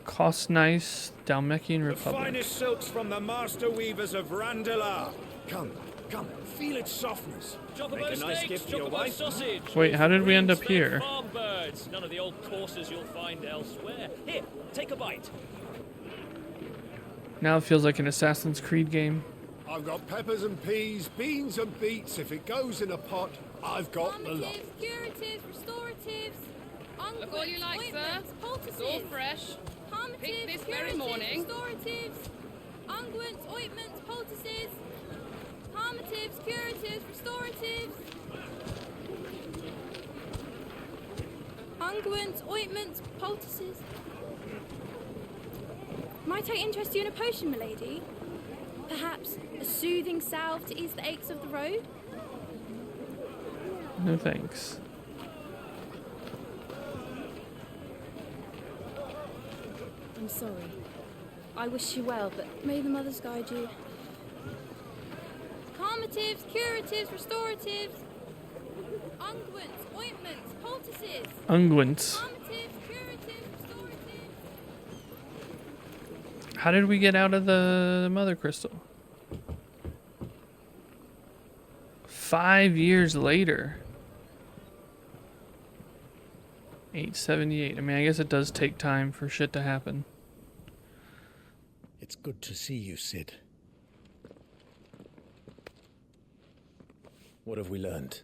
Cost nice, Dalmatian The Republic. finest silks from the master weavers of Randalar. Come, come, feel its softness. Make a nice gift for your wife. Sausage. Wait, how did we end up Fed here? Farm birds. None of the old courses you'll find elsewhere. Here, take a bite. Now it feels like an Assassin's Creed game. I've got peppers and peas, beans and beets. If it goes in a pot, I've got the lot. Calmatives, curatives, restoratives, Look all you like, sir. ointments, It's all poultices. fresh. Calmatives, Picked this very curatives, morning. restoratives, unguents, ointments, poultices. Calmatives, curatives, restoratives. Unguents, ointments, poultices. Might I interest you in a potion, milady? Perhaps a soothing salve to ease the aches of the road? No thanks. I'm sorry. I wish you well, but may the mothers guide you. Calmatives, curatives, restoratives. Unguents, ointments, poultices. Unguents. Calmatives, curatives, restoratives. How did we get out of the Mother Crystal? 5 years later. 878. I mean, I guess it does take time for shit to happen. It's good to see you, Sid. What have we learned?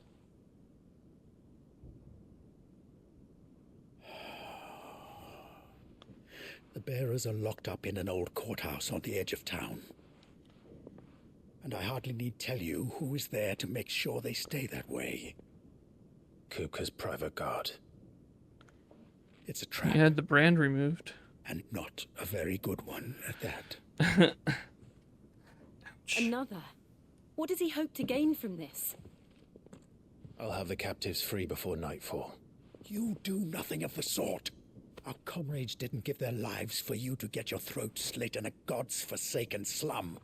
The bearers are locked up in an old courthouse on the edge of town. And I hardly need tell you who is there to make sure they stay that way. Kupka's private guard. It's a trap, He had the brand removed. and not a very good one at that. Another? What does he hope to gain from this? I'll have the captives free before nightfall. You do nothing of the sort. Our comrades didn't give their lives for you to get your throat slit in a god's forsaken slum.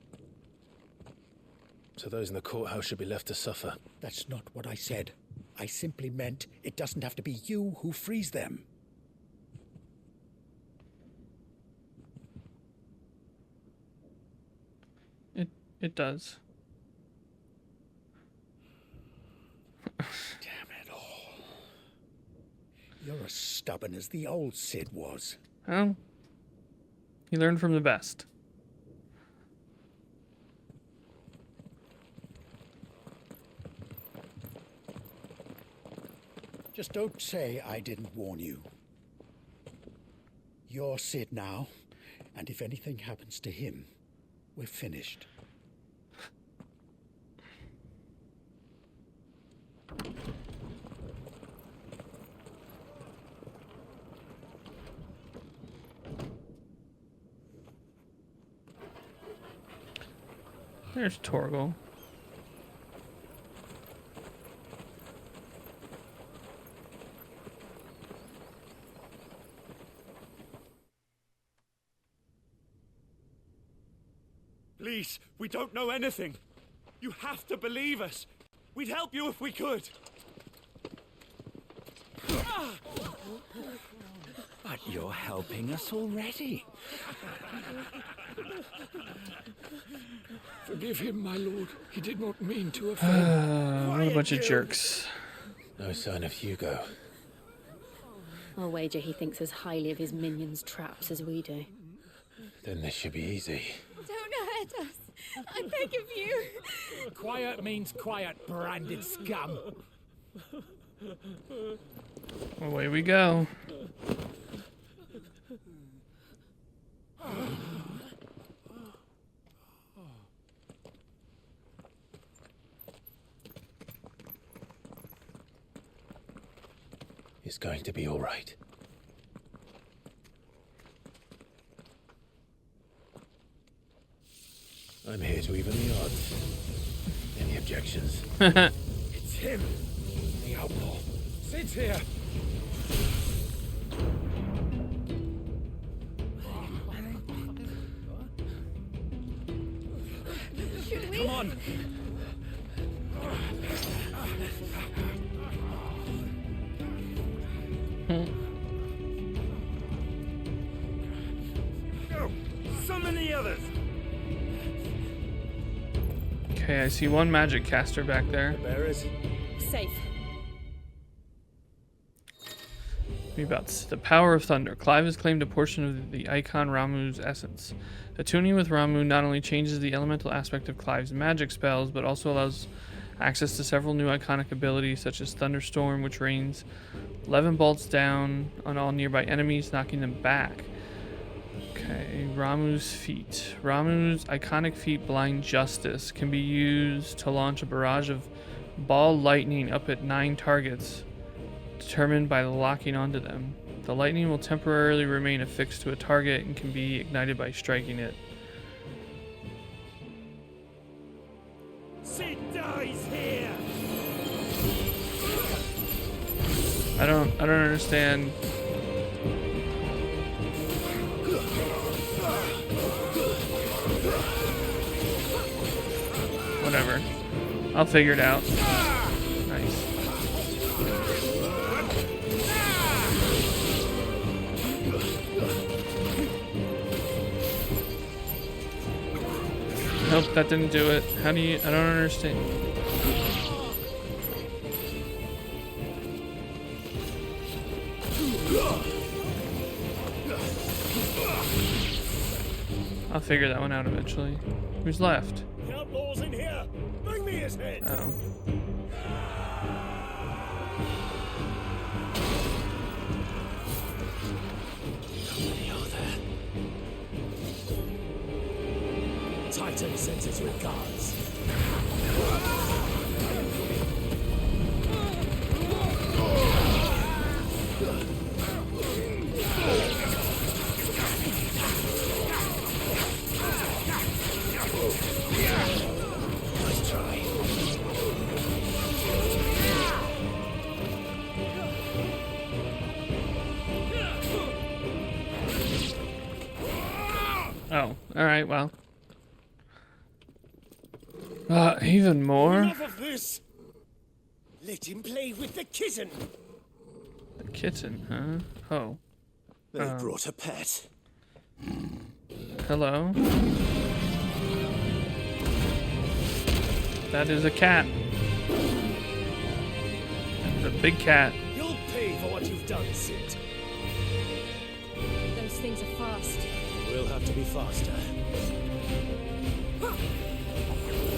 So those in the courthouse should be left to suffer. That's not what I said. I simply meant it doesn't have to be you who frees them. It does. Damn it all. You're as stubborn as the old Sid was. Well, he learned from the best. Just don't say I didn't warn you. You're Sid now, and if anything happens to him, we're finished. There's Torgal. Please, we don't know anything. You have to believe us. We'd help you if we could. But you're helping us already. Forgive him, my lord. He did not mean to offend. What a bunch of jerks. No sign of Hugo. I'll wager he thinks as highly of his minions' traps as we do. Then this should be easy. Don't hurt us. I beg of you. Quiet means quiet, branded scum. Away we go. It's going to be all right. I'm here to even the odds. Any objections? It's him, the outlaw. Sid's here. Come on. others? Okay, I see one magic caster back there. Bearers. Safe. Me about the power of thunder. Clive has claimed a portion of the icon Ramuh's essence. Attuning with Ramuh not only changes the elemental aspect of Clive's magic spells, but also allows access to several new iconic abilities such as Thunderstorm, which rains 11 bolts down on all nearby enemies, knocking them back. Okay, Ramuh's feat. Ramuh's iconic feat, Blind Justice, can be used to launch a barrage of ball lightning up at 9 targets, determined by locking onto them. The lightning will temporarily remain affixed to a target and can be ignited by striking it. Sid dies here. I don't understand. Whatever. I'll figure it out. Nice. Nope, that didn't do it. How do you... I don't understand. I'll figure that one out eventually. Who's left? The outlaw's in here. Bring me his head. Oh. Titan sends his regards. Nice try. Oh. Alright, well. Even more? Enough of this. Let him play with the kitten. The kitten, huh? Oh. They brought a pet. Hello? That is a cat. It's a big cat. You'll pay for what you've done, Sid. Those things are fast. We'll have to be faster.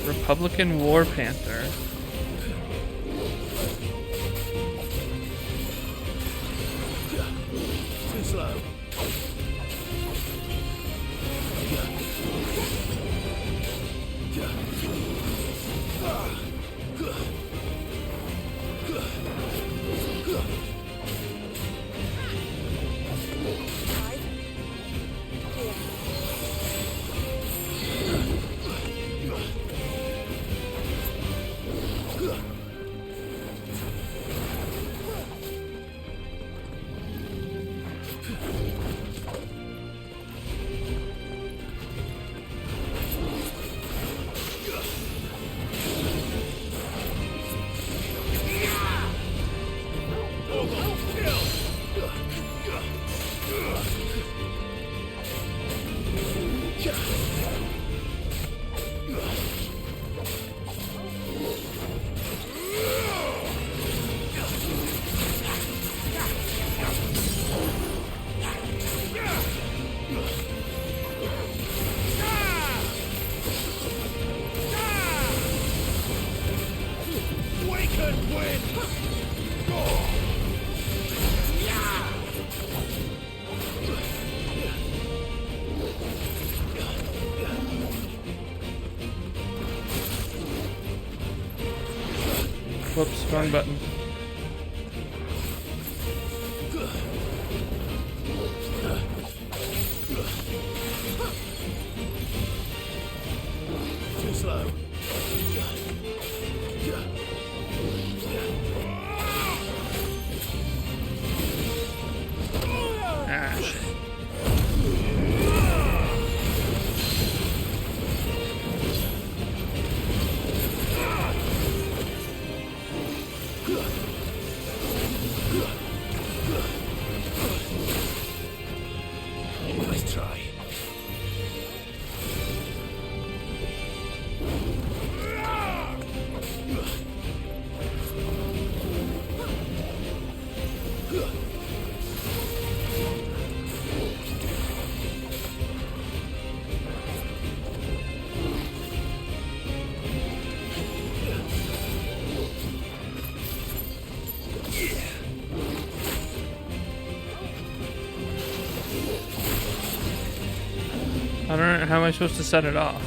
Republican War Panther. Too slow. Whoops, wrong button. Too slow. Ah, shit. I don't know. How am I supposed to set it off?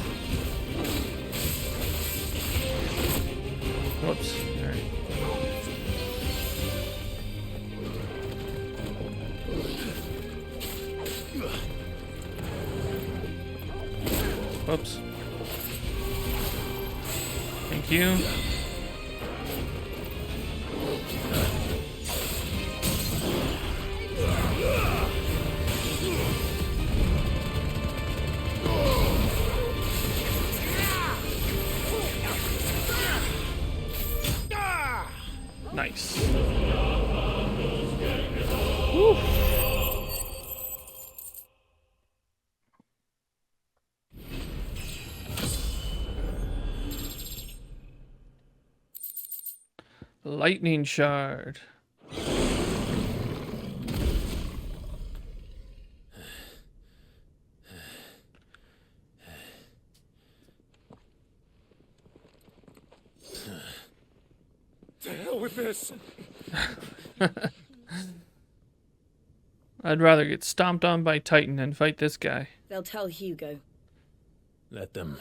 Whoops. Alright. Whoops. Thank you. Nice. Woo. Lightning shard. To hell with this! I'd rather get stomped on by Titan than fight this guy. They'll tell Hugo. Let them.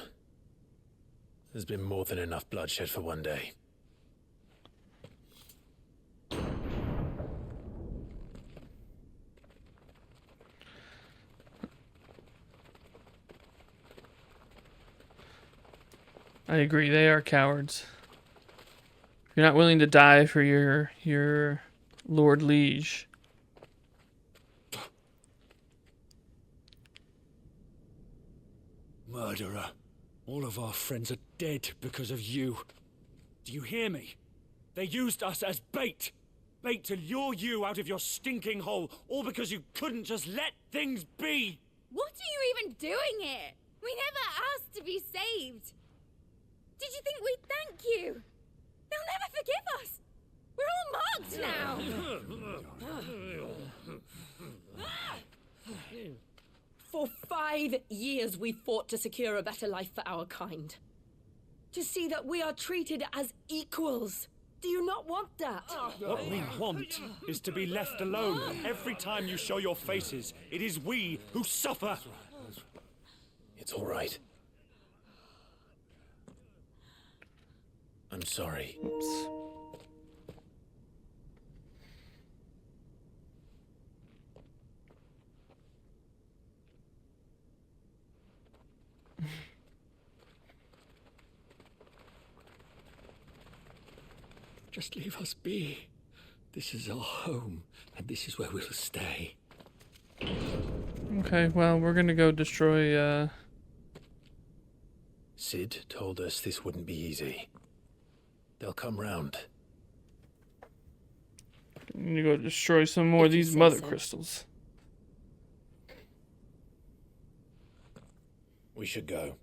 There's been more than enough bloodshed for one day. I agree, they are cowards. If you're not willing to die for your Lord Liege. Murderer. All of our friends are dead because of you. Do you hear me? They used us as bait. Bait to lure you out of your stinking hole, all because you couldn't just let things be. What are you even doing here? We never asked to be saved. Did you think we'd thank you? They'll never forgive us. We're all marked now. For 5 years we fought to secure a better life for our kind. To see that we are treated as equals. Do you not want that? What we want is to be left alone. Every time you show your faces, it is we who suffer. It's all right. I'm sorry. Oops. Just leave us be. This is our home, and this is where we'll stay. Okay, well, we're gonna go destroy, Sid told us this wouldn't be easy. They'll come round. I'm gonna go destroy some more of If you these say mother so. crystals. We should go.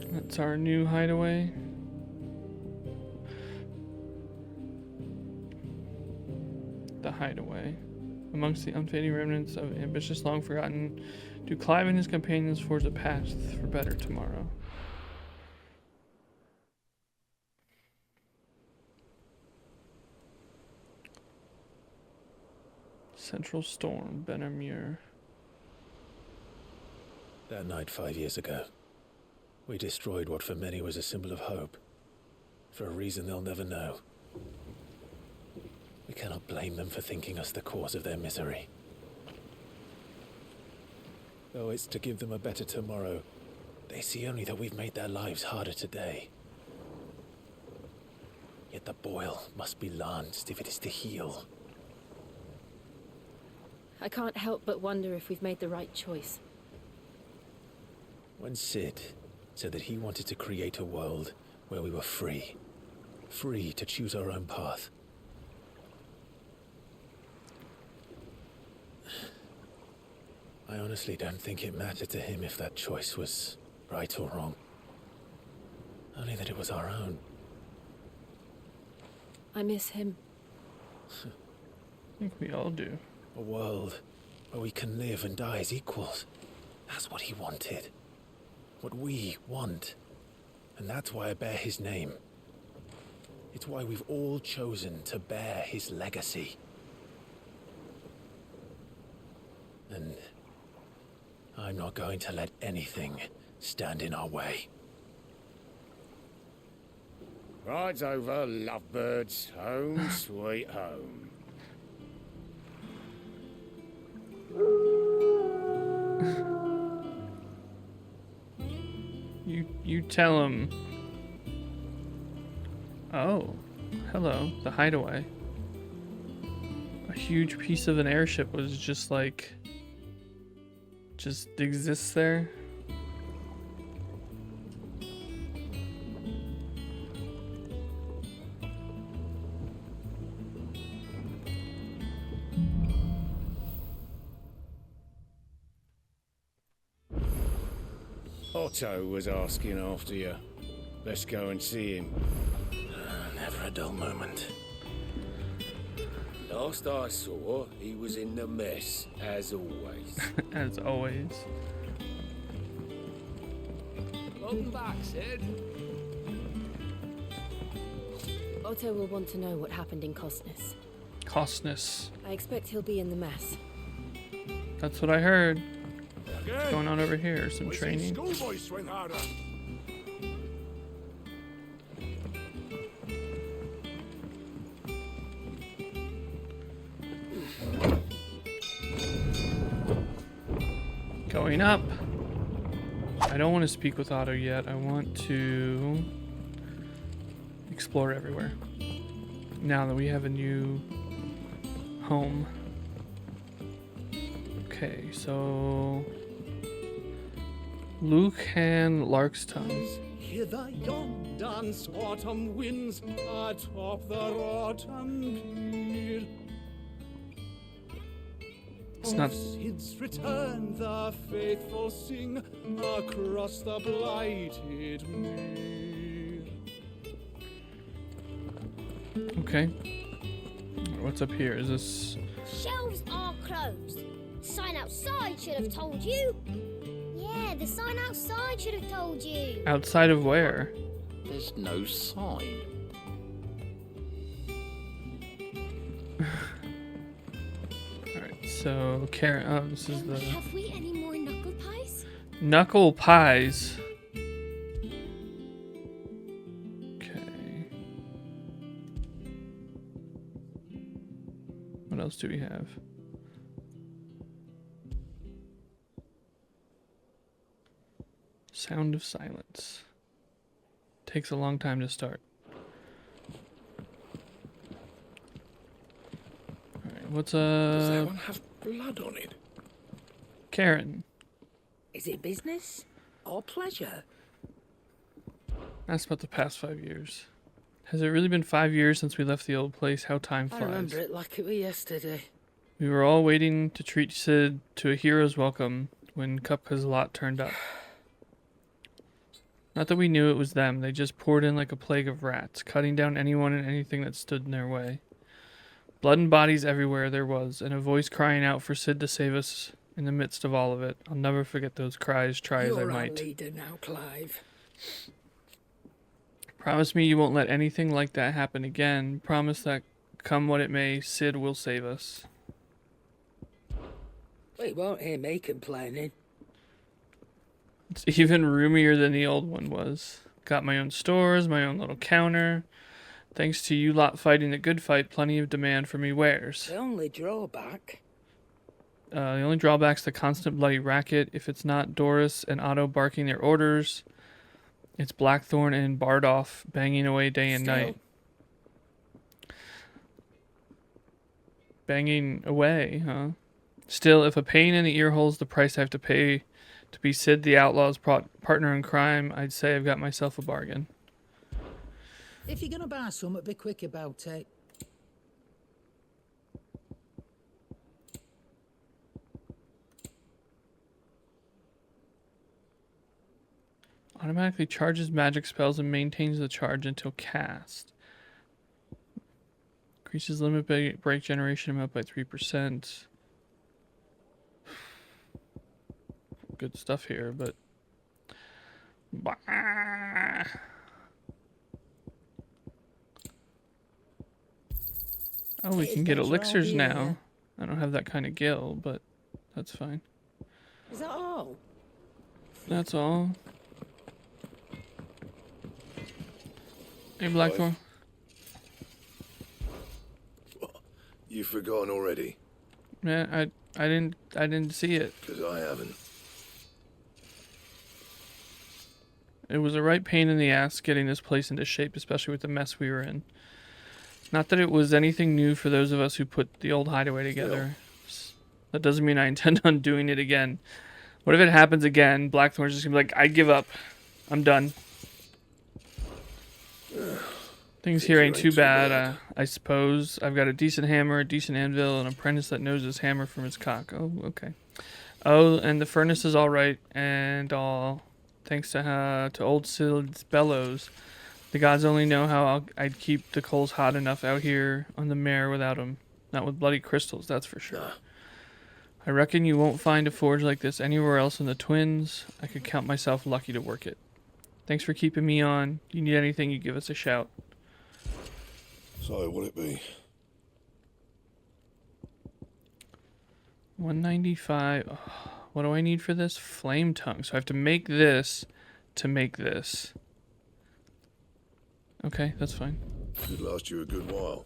That's our new hideaway. The hideaway. Amongst the unfading remnants of ambitious, long forgotten, do Clive and his companions forge a path for better tomorrow. Central Storm, Benamir. That night 5 years ago, we destroyed what for many was a symbol of hope. For a reason they'll never know. We cannot blame them for thinking us the cause of their misery. Though it's to give them a better tomorrow, they see only that we've made their lives harder today. Yet the boil must be lanced if it is to heal. I can't help but wonder if we've made the right choice. When Sid said that he wanted to create a world where we were free. Free to choose our own path. I honestly don't think it mattered to him if that choice was right or wrong. Only that it was our own. I miss him. I think we all do. A world where we can live and die as equals. That's what he wanted. What we want. And that's why I bear his name. It's why we've all chosen to bear his legacy. And I'm not going to let anything stand in our way. Rides over, lovebirds. Home, sweet home. You tell him. Oh, hello, the hideaway. A huge piece of an airship was just like, just exists there. Otto was asking after you. Let's go and see him. Never a dull moment. Last I saw, he was in the mess, as always. As always. Welcome back, Sid. Otto will want to know what happened in Costness. Costness. I expect he'll be in the mess. That's what I heard. Again? What's going on over here? Some training. Schoolboys swing harder. Going up. I don't want to speak with Otto yet. I want to explore everywhere. Now that we have a new home. Okay, so Lucan Larkstown. Hither yon dance autumn winds atop the rotten pier. It's not. Sid's return, the faithful sing across the blighted mere. Okay. What's up here? Is this Shelves are closed. Sign outside should have told you. Yeah, the sign outside should have told you. outside of where? There's no sign. Alright, so Karen. Oh, this is the Have we any more knuckle pies? knuckle pies. Okay. What else do we have? Sound of silence. Takes a long time to start. Alright, what's Does that one have blood on it? Karen? Is it business or pleasure? Ask about the past 5 years. Has it really been 5 years since we left the old place? How time I flies. remember it like it was yesterday. We were all waiting to treat Sid to a hero's welcome when Kupka's lot turned up. Not that we knew it was them, they just poured in like a plague of rats, cutting down anyone and anything that stood in their way. Blood and bodies everywhere there was, and a voice crying out for Sid to save us in the midst of all of it. I'll never forget those cries, try as I You're our might. leader now, Clive. Promise me you won't let anything like that happen again. Promise that come what it may, Sid will save us. Well, you won't hear me complaining. It's even roomier than the old one was. Got my own stores, my own little counter. Thanks to you lot fighting the good fight, plenty of demand for me wares. The only drawback. The only drawback's the constant bloody racket. If it's not Doris and Otto barking their orders, it's Blackthorn and Bardolph banging away day and night. Banging away, huh? Still, if a pain in the ear hole's the price I have to pay to be Sid the Outlaw's partner in crime, I'd say I've got myself a bargain. If you're gonna buy something, be quick about it. Automatically charges magic spells and maintains the charge until cast. Increases limit break generation amount by 3%. good stuff here, but... Bah. Oh, we can get elixirs now. I don't have that kind of gil, but that's fine. Is that all? That's all. Hey, Blackthorn. You've forgotten already? Yeah, I didn't see it. Because I haven't. It was a right pain in the ass getting this place into shape, especially with the mess we were in. Not that it was anything new for those of us who put the old hideaway together. That doesn't mean I intend on doing it again. What if it happens again? Blackthorn's just gonna be like, I give up. I'm done. Things here ain't too bad, I suppose. I've got a decent hammer, a decent anvil, an apprentice that knows his hammer from his cock. Oh, okay. Oh, and the furnace is all right, and all thanks to old Sid's bellows. The gods only know how I'd keep the coals hot enough out here on the mare without 'em. Not with bloody crystals, that's for sure. I reckon you won't find a forge like this anywhere else in the Twins. I could count myself lucky to work it. Thanks for keeping me on. You need anything, you give us a shout. So, what'd it be? 195. Oh, what do I need for this? Flame tongue. So I have to make this to make this. Okay, that's fine. Could last you a good while.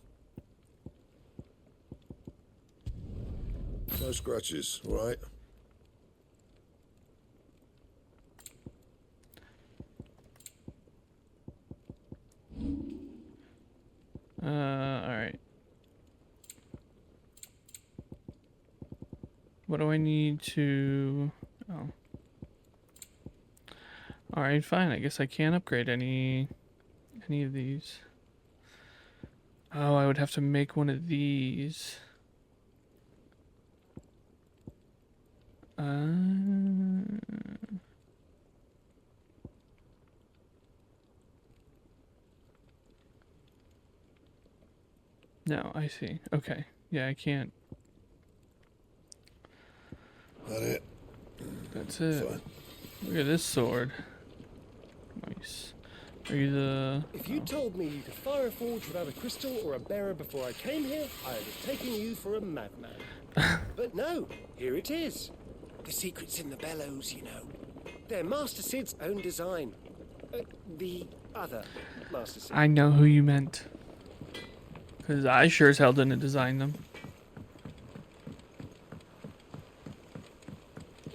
No scratches, all right? Alright. What do I need to... Oh. Alright, fine. I guess I can't upgrade any of these. Oh, I would have to make one of these. No, I see. Okay. Yeah, I can't. That it? That's it. Fine. Look at this sword. Nice. Are you the... If you told me you could fire a forge without a crystal or a bearer before I came here, I would have taken you for a madman. But no, here it is. The secret's in the bellows, you know. They're Master Sid's own design. The other Master Sid. I know who you meant. Because I sure as hell didn't design them.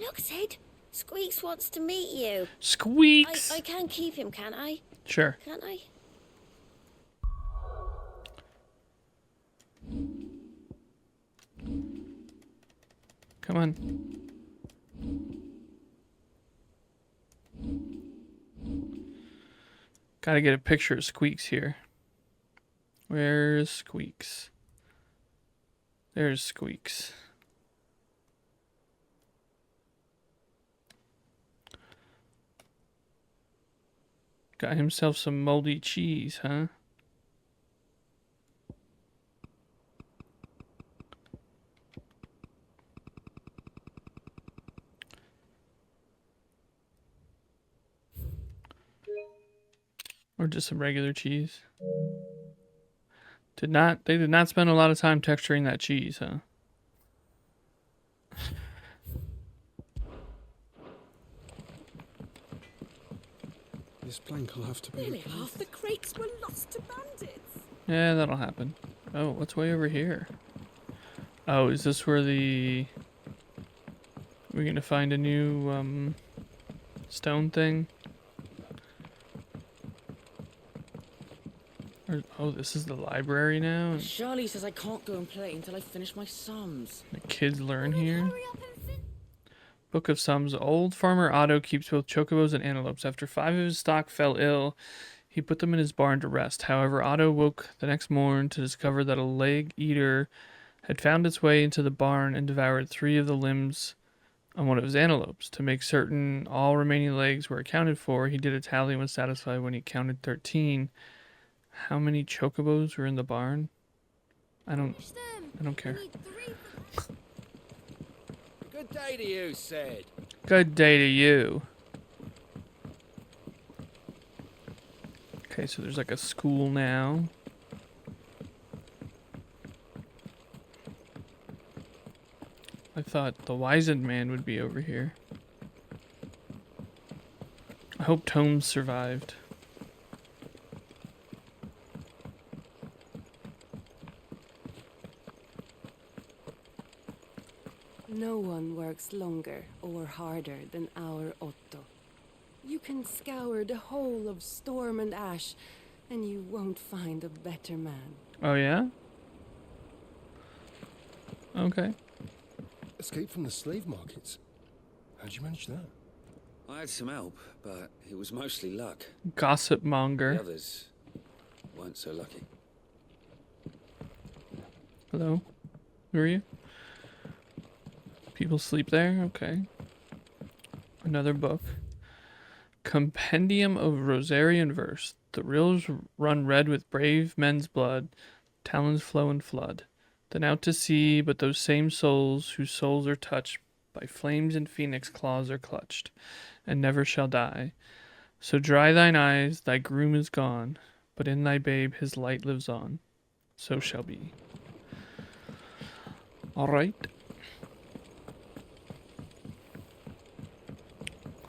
Look, Sid. Squeaks wants to meet you. Squeaks! I can keep him, can't I? Sure. Can't I? Come on. Gotta get a picture of Squeaks here. Where's Squeaks? There's Squeaks. Got himself some moldy cheese, huh? Or just some regular cheese. They did not spend a lot of time texturing that cheese, huh? This plank will have to be... Nearly half the crates were lost to bandits. Yeah, that'll happen. Oh, what's way over here? Oh, is this where we're gonna find a new, stone thing? Or, oh, this is the library now? Charlie says I can't go and play until I finish my sums. The kids learn here. Book of Sums. Old farmer Otto keeps both chocobos and antelopes. After 5 of his stock fell ill, he put them in his barn to rest. However, Otto woke the next morn to discover that a leg eater had found its way into the barn and devoured 3 of the limbs on one of his antelopes. To make certain all remaining legs were accounted for, he did a tally and was satisfied when he counted 13. How many chocobos were in the barn? I don't care. Good day to you, Sid. Good day to you. Okay, so there's like a school now. I thought the wizened man would be over here. I hope Tomes survived. No one works longer or harder than our Otto. You can scour the whole of Storm and Ash, and you won't find a better man. Oh, yeah? Okay. Escape from the slave markets. How'd you manage that? I had some help, but it was mostly luck. Gossip monger. The others weren't so lucky. Hello? Who are you? People sleep there? Okay. Another book. Compendium of Rosarian Verse. The rills run red with brave men's blood. Talons flow and flood. Then out to sea, but those same souls whose souls are touched by flames and phoenix claws are clutched, and never shall die. So dry thine eyes, thy groom is gone, but in thy babe his light lives on. So shall be. All right.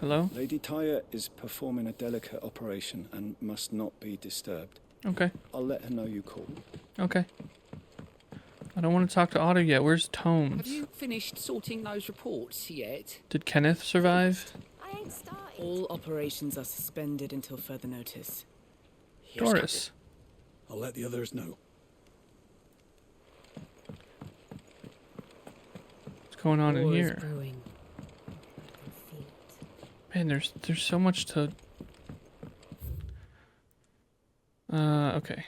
Hello? Lady Tyre is performing a delicate operation and must not be disturbed. Okay. I'll let her know you called. Okay. I don't want to talk to Otto yet. Where's Tomes? Have you finished sorting those reports yet? Did Kenneth survive? I ain't started. All operations are suspended until further notice. Doris. I'll let the others know. What's going on in War is here? brewing. Man, there's so much to... Okay.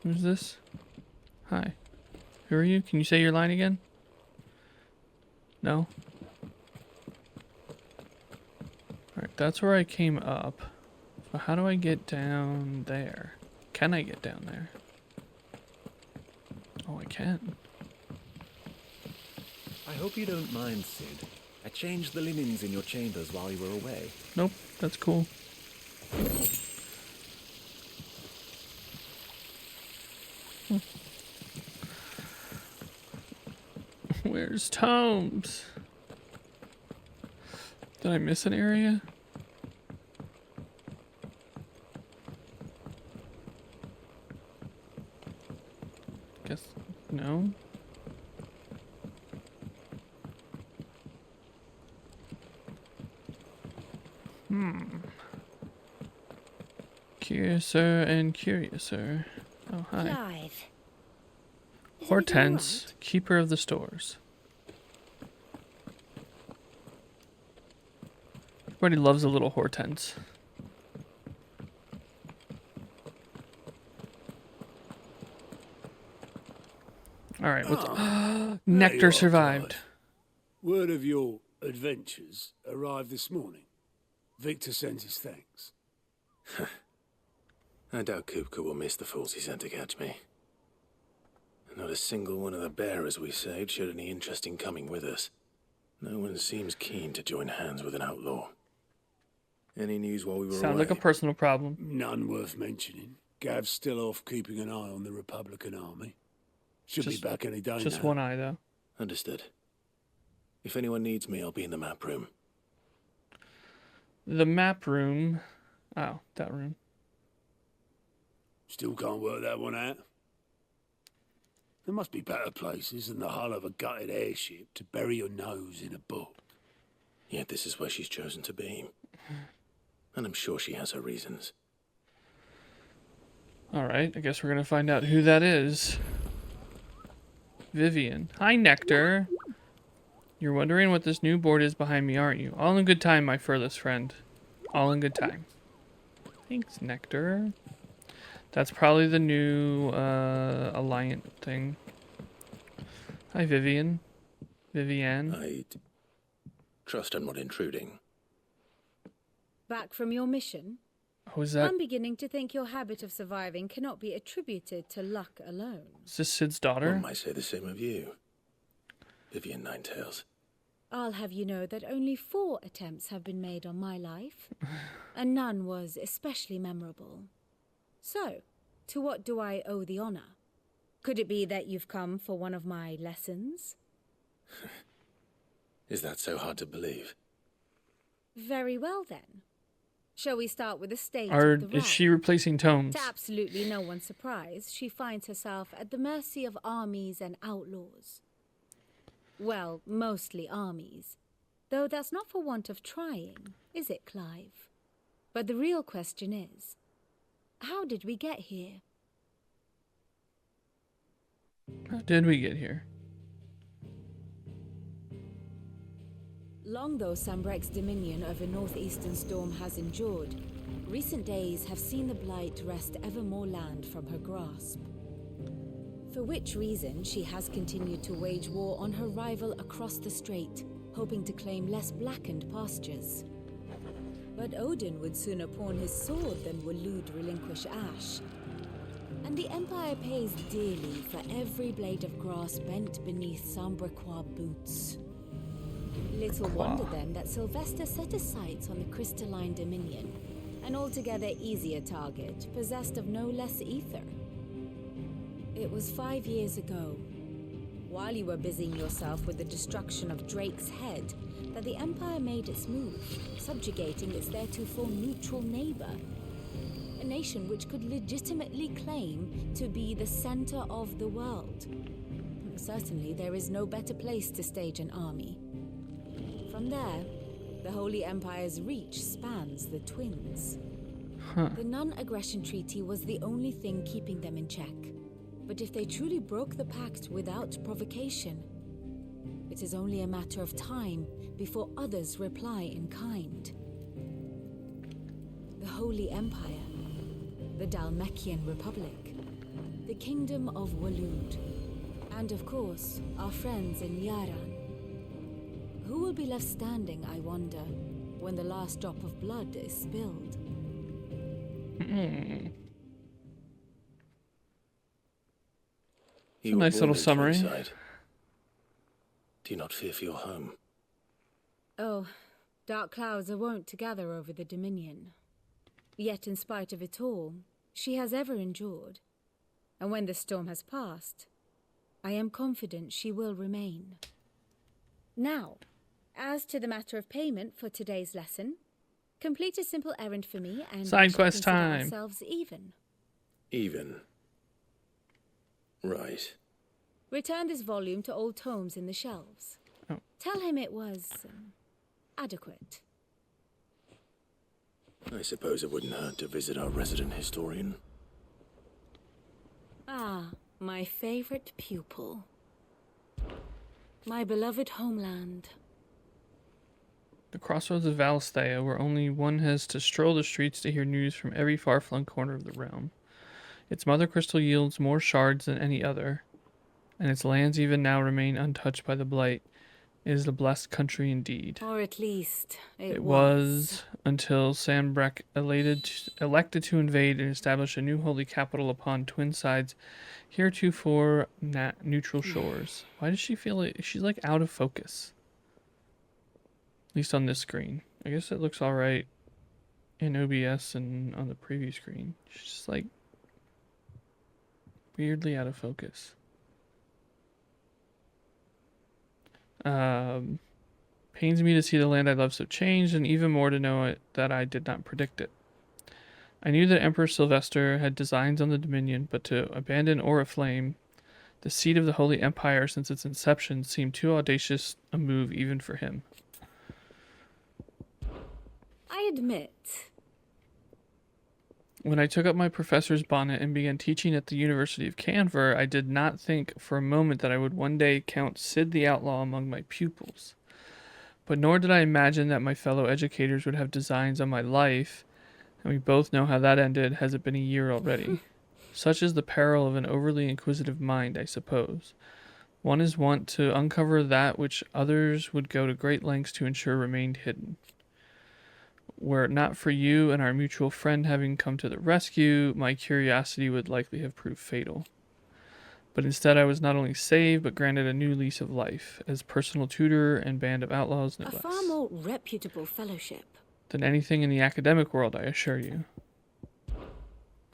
Who's this? Hi. Who are you? Can you say your line again? No? Alright, that's where I came up. So how do I get down there? Can I get down there? Oh, I can. I hope you don't mind, Sid. I changed the linens in your chambers while you were away. Nope, that's cool. Where's Tomes? Did I miss an area? Guess no. Curiouser and curiouser. Oh, hi. Clive. Hortense, keeper of the stores. Everybody loves a little Hortense. Alright, what's... Nectar survived. Word of your adventures arrived this morning. Victor sends his thanks. I doubt Kupka will miss the fools he sent to catch me. Not a single one of the bearers we saved showed any interest in coming with us. No one seems keen to join hands with an outlaw. Any news while we were away? Sounds like a personal problem. None worth mentioning. Gav's still off keeping an eye on the Republican army. Should be back any day Just now. one eye, though. Understood. If anyone needs me, I'll be in the map room. The map room. Oh, that room. Still can't work that one out. There must be better places than the hull of a gutted airship to bury your nose in a book. Yet this is where she's chosen to be. And I'm sure she has her reasons. Alright, I guess we're gonna find out who that is. Vivian. Hi, Nectar. You're wondering what this new board is behind me, aren't you? All in good time, my furthest friend. All in good time. Thanks, Nectar. That's probably the new Alliant thing. Hi, Vivian. Vivienne. I'd trust I'm not intruding. Back from your mission? Oh, is that... I'm beginning to think your habit of surviving cannot be attributed to luck alone. Is this Sid's daughter? One might say the same of you, Vivian Ninetails. I'll have you know that only 4 attempts have been made on my life, and none was especially memorable. So, to what do I owe the honor? Could it be that you've come for one of my lessons? Is that so hard to believe? Very well then. Shall we start with the state Or of the realm? is she replacing tomes? To absolutely no one's surprise, she finds herself at the mercy of armies and outlaws. Well, mostly armies. Though that's not for want of trying, is it, Clive? But the real question is, how did we get here? How did we get here? Long though Sambrek's dominion over northeastern Storm has endured, recent days have seen the Blight wrest ever more land from her grasp. For which reason she has continued to wage war on her rival across the strait, hoping to claim less blackened pastures. But Odin would sooner pawn his sword than Waloed relinquish Ash. And the Empire pays dearly for every blade of grass bent beneath Sambrequois boots. Little wonder then that Sylvester set his sights on the crystalline dominion, an altogether easier target, possessed of no less ether. It was 5 years ago, while you were busying yourself with the destruction of Drake's head, that the Empire made its move, subjugating its theretofore neutral neighbor. A nation which could legitimately claim to be the center of the world. Certainly there is no better place to stage an army. From there, the Holy Empire's reach spans the Twins. The non-aggression treaty was the only thing keeping them in check. But if they truly broke the pact without provocation, it is only a matter of time before others reply in kind. The Holy Empire, the Dalmekian Republic, the Kingdom of Waloed, and of course, our friends in Yaran. Who will be left standing, I wonder, when the last drop of blood is spilled? It's a nice little summary. Do you not fear for your home? Oh, dark clouds are wont to gather over the Dominion. Yet in spite of it all, she has ever endured. And when the storm has passed, I am confident she will remain. Now, as to the matter of payment for today's lesson, complete a simple errand for me and side we quest shall consider time. Ourselves even. Even. Right. Return this volume to old tomes in the shelves. Oh. Tell him it was adequate. I suppose it wouldn't hurt to visit our resident historian. Ah, my favorite pupil. My beloved homeland. The crossroads of Valestea, where only one has to stroll the streets to hear news from every far-flung corner of the realm. Its mother crystal yields more shards than any other, and its lands even now remain untouched by the Blight. It is a blessed country indeed. Or at least it was until Sambrek elected to invade and establish a new holy capital upon twin sides, heretofore neutral shores. Why does she feel like she's like out of focus? At least on this screen. I guess it looks alright in OBS and on the preview screen. She's just like weirdly out of focus. Pains me to see the land I love so changed, and even more to know that I did not predict it. I knew that Emperor Sylvester had designs on the Dominion, but to abandon Oriflame, the seat of the Holy Empire since its inception, seemed too audacious a move even for him. I admit. When I took up my professor's bonnet and began teaching at the University of Canver, I did not think for a moment that I would one day count Sid the Outlaw among my pupils. But nor did I imagine that my fellow educators would have designs on my life, and we both know how that ended. Has it been a year already? Such is the peril of an overly inquisitive mind, I suppose. One is wont to uncover that which others would go to great lengths to ensure remained hidden. Were it not for you and our mutual friend having come to the rescue, my curiosity would likely have proved fatal. But instead I was not only saved, but granted a new lease of life, as personal tutor and band of outlaws, no A less, far more reputable fellowship. than anything in the academic world, I assure you.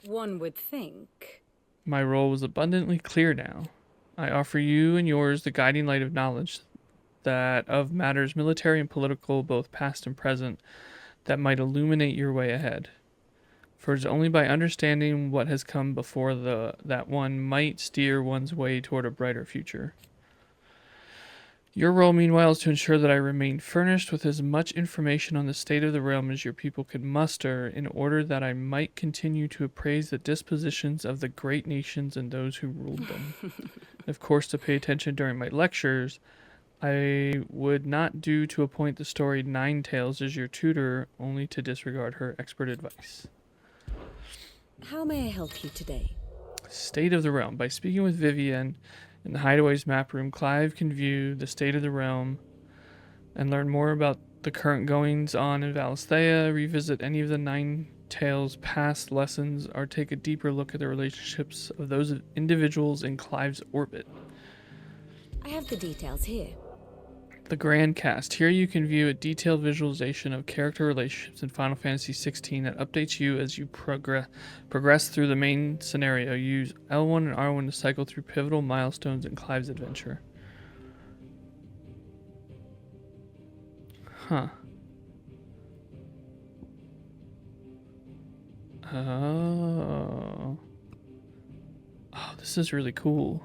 One would think. My role was abundantly clear now. I offer you and yours the guiding light of knowledge, that of matters military and political, both past and present, that might illuminate your way ahead. For it is only by understanding what has come before that one might steer one's way toward a brighter future. Your role, meanwhile, is to ensure that I remain furnished with as much information on the state of the realm as your people could muster, in order that I might continue to appraise the dispositions of the great nations and those who ruled them. And of course, to pay attention during my lectures. I would not do to appoint the storied Nine Tails as your tutor, only to disregard her expert advice. How may I help you today? State of the realm. By speaking with Vivienne in the Hideaway's map room, Clive can view the state of the realm and learn more about the current goings on in Valisthea, revisit any of the Nine Tails' past lessons, or take a deeper look at the relationships of those individuals in Clive's orbit. I have the details here. The Grand Cast. Here you can view a detailed visualization of character relationships in Final Fantasy XVI that updates you as you progress through the main scenario. Use L1 and R1 to cycle through pivotal milestones in Clive's adventure. Huh. Oh. Oh, this is really cool.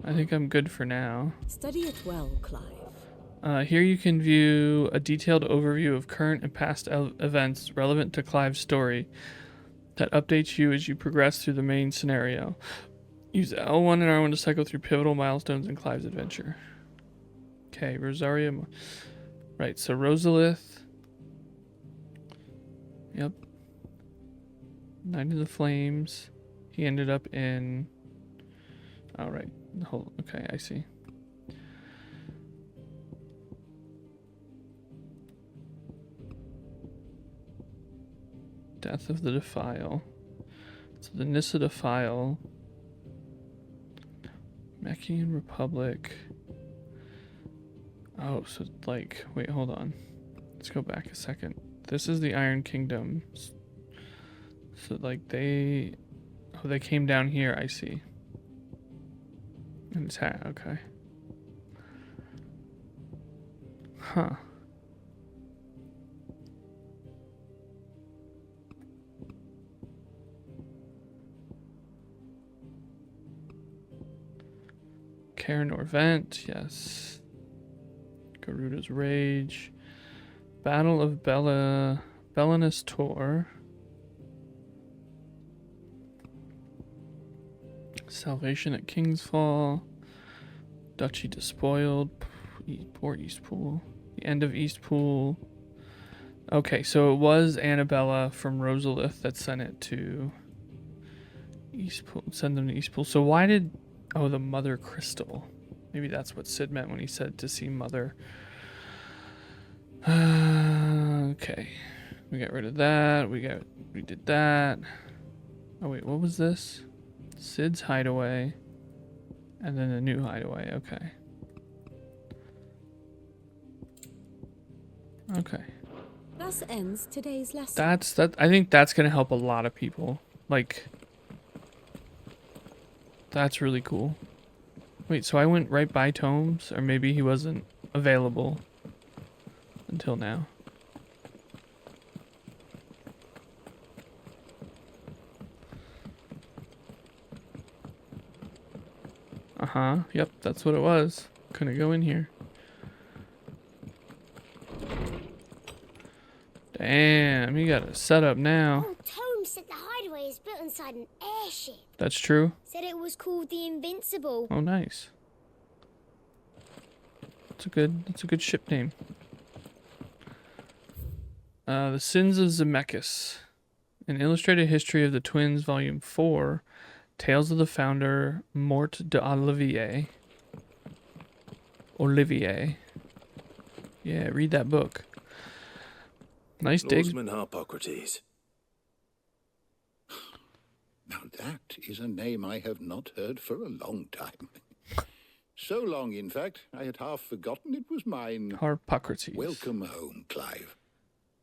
I think I'm good for now. Study it well, Clive. Here you can view a detailed overview of current and past events relevant to Clive's story that updates you as you progress through the main scenario. Use L1 and R1 to cycle through pivotal milestones in Clive's adventure. Okay, Rosaria. Right, so Rosalith. Yep. Knight of the Flames. He ended up in... Oh, right. The whole... Okay, I see. Death of the Defile. So the Nissa Defile. Mechian Republic. Oh, so like... Wait, hold on. Let's go back a second. This is the Iron Kingdom. So like they... Oh, they came down here, I see. And it's okay. Huh. Karen Orvent, yes. Garuda's Rage. Battle of Belinus Tor. Salvation at Kingsfall. Duchy Despoiled. Poor Eastpool. The end of Eastpool. Okay, so it was Annabella from Rosalith that sent it to Eastpool. Send them to Eastpool. So why did... Oh, the Mother Crystal. Maybe that's what Sid meant when he said to see Mother. Okay. We got rid of that. We did that. Oh, wait, what was this? Sid's Hideaway. And then the new Hideaway. Okay. Okay. Thus ends today's lesson. That. I think that's gonna help a lot of people. Like, that's really cool. Wait, so I went right by Tomes, or maybe he wasn't available until now. Uh-huh. Yep, that's what it was. Couldn't go in here. Damn, you got it set up now. Oh, Tome said the hideaway is built inside an airship. That's true? Said it was called the Invincible. Oh, nice. That's a good ship name. The Sins of Zemeckis. An Illustrated History of the Twins, Volume 4. Tales of the Founder, Mort d'Olivier. Olivier. Yeah, read that book. Nice dig. Lawsman Harpocrates. Now that is a name I have not heard for a long time. So long, in fact, I had half forgotten it was mine. Harpocrates. Welcome home, Clive.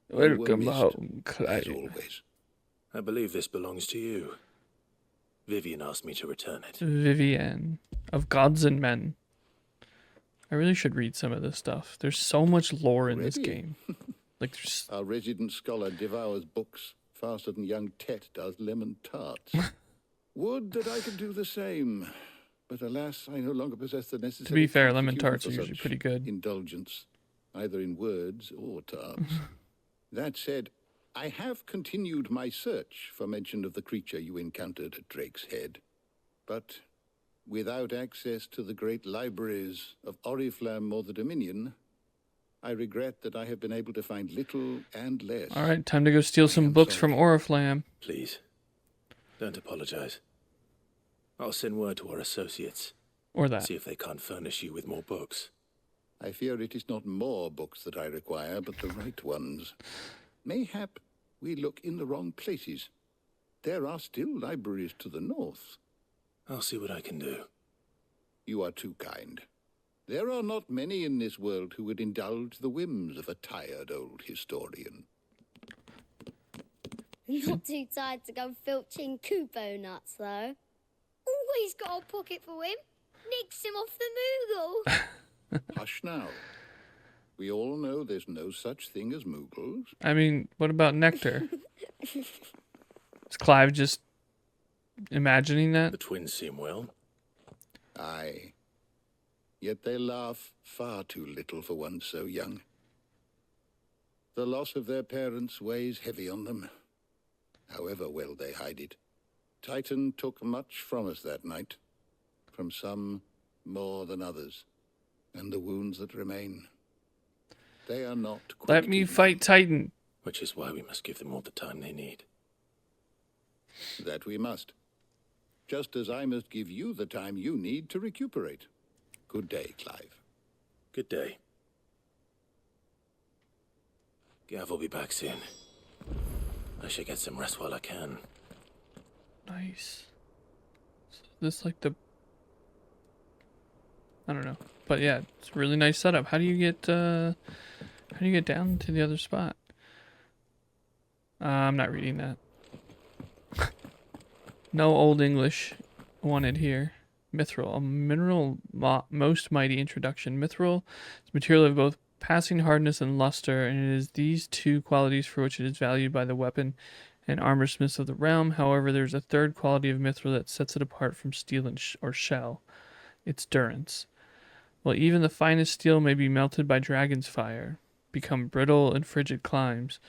You were Welcome missed, home, as Clive. always. I believe this belongs to you. Vivian asked me to return it. Vivienne of Gods and Men. I really should read some of this stuff. There's so much lore in this Already? game. Like there's Our resident scholar devours books faster than young Tet does lemon tarts. Would that I could do the same. But alas, I no longer possess the necessary... To be fair, lemon constitution tarts for are usually such pretty good. Indulgence, either in words or tarts. That said, I have continued my search for mention of the creature you encountered at Drake's Head. But without access to the great libraries of Oriflamme or the Dominion, I regret that I have been able to find little and less. All right, time to go steal some books from Oriflamme. Please, don't apologize. I'll send word to our associates. Or that. See if they can't furnish you with more books. I fear it is not more books that I require, but the right ones. Mayhap we look in the wrong places. There are still libraries to the north. I'll see what I can do. You are too kind. There are not many in this world who would indulge the whims of a tired old historian. Not too tired to go filching Kupo nuts, though. Always got a pocket for him. Nicks him off the Moogle. Hush now. We all know there's no such thing as Moogles. I mean, what about nectar? Is Clive just imagining that? The twins seem well. Aye. Yet they laugh far too little for one so young. The loss of their parents weighs heavy on them, however well they hide it. Titan took much from us that night, from some more than others, and the wounds that remain, they are not quick. Let me fight Titan. Which is why we must give them all the time they need. That we must. Just as I must give you the time you need to recuperate. Good day, Clive. Good day. Gav will be back soon. I should get some rest while I can. Nice. So this like the... I don't know. But yeah, it's a really nice setup. How do you get down to the other spot? I'm not reading that. No Old English wanted here. Mithril, a mineral most mighty introduction. Mithril is material of both passing hardness and luster, and it is these two qualities for which it is valued by the weapon and armor smiths of the realm. However, there's a third quality of mithril that sets it apart from steel and or shell. Its durance. While even the finest steel may be melted by dragon's fire, become brittle in frigid climes,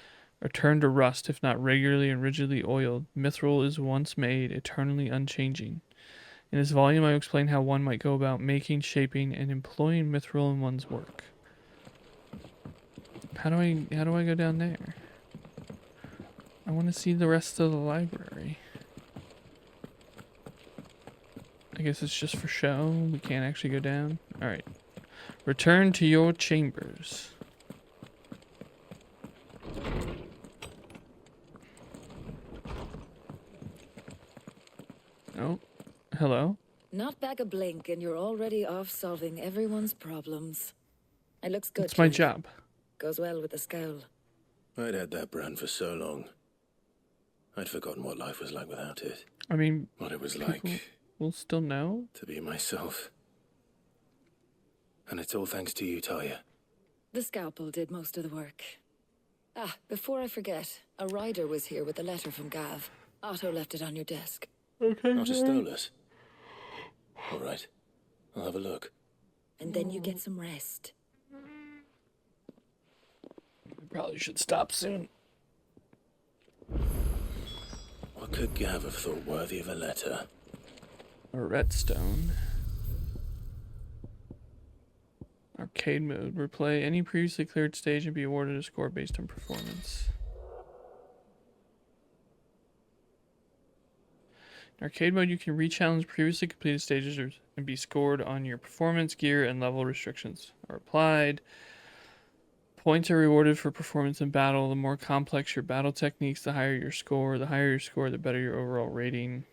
or turn to rust if not regularly and rigidly oiled, mithril is once made eternally unchanging. In this volume, I will explain how one might go about making, shaping, and employing mithril in one's work. How do I go down there? I want to see the rest of the library. I guess it's just for show. We can't actually go down. All right. Return to your chambers. Oh. Hello? Not back a blink and you're already off solving everyone's problems. It looks good. It's my Keith. job. Goes well with the scowl. I'd had that brand for so long. I'd forgotten what life was like without it. I mean, what it was like. We'll still know. To be myself. And it's all thanks to you, Talia. The scalpel did most of the work. Ah, before I forget, a rider was here with a letter from Gav. Otto left it on your desk. Okay. Not a stolus. All right. I'll have a look. And then you get some rest. We probably should stop soon. What could Gav have thought worthy of a letter? A redstone. Arcade mode. Replay any previously cleared stage and be awarded a score based on performance. In arcade mode, you can re-challenge previously completed stages and be scored on your performance, gear, and level restrictions are applied. Points are rewarded for performance in battle. The more complex your battle techniques, the higher your score. The higher your score, the better your overall rating.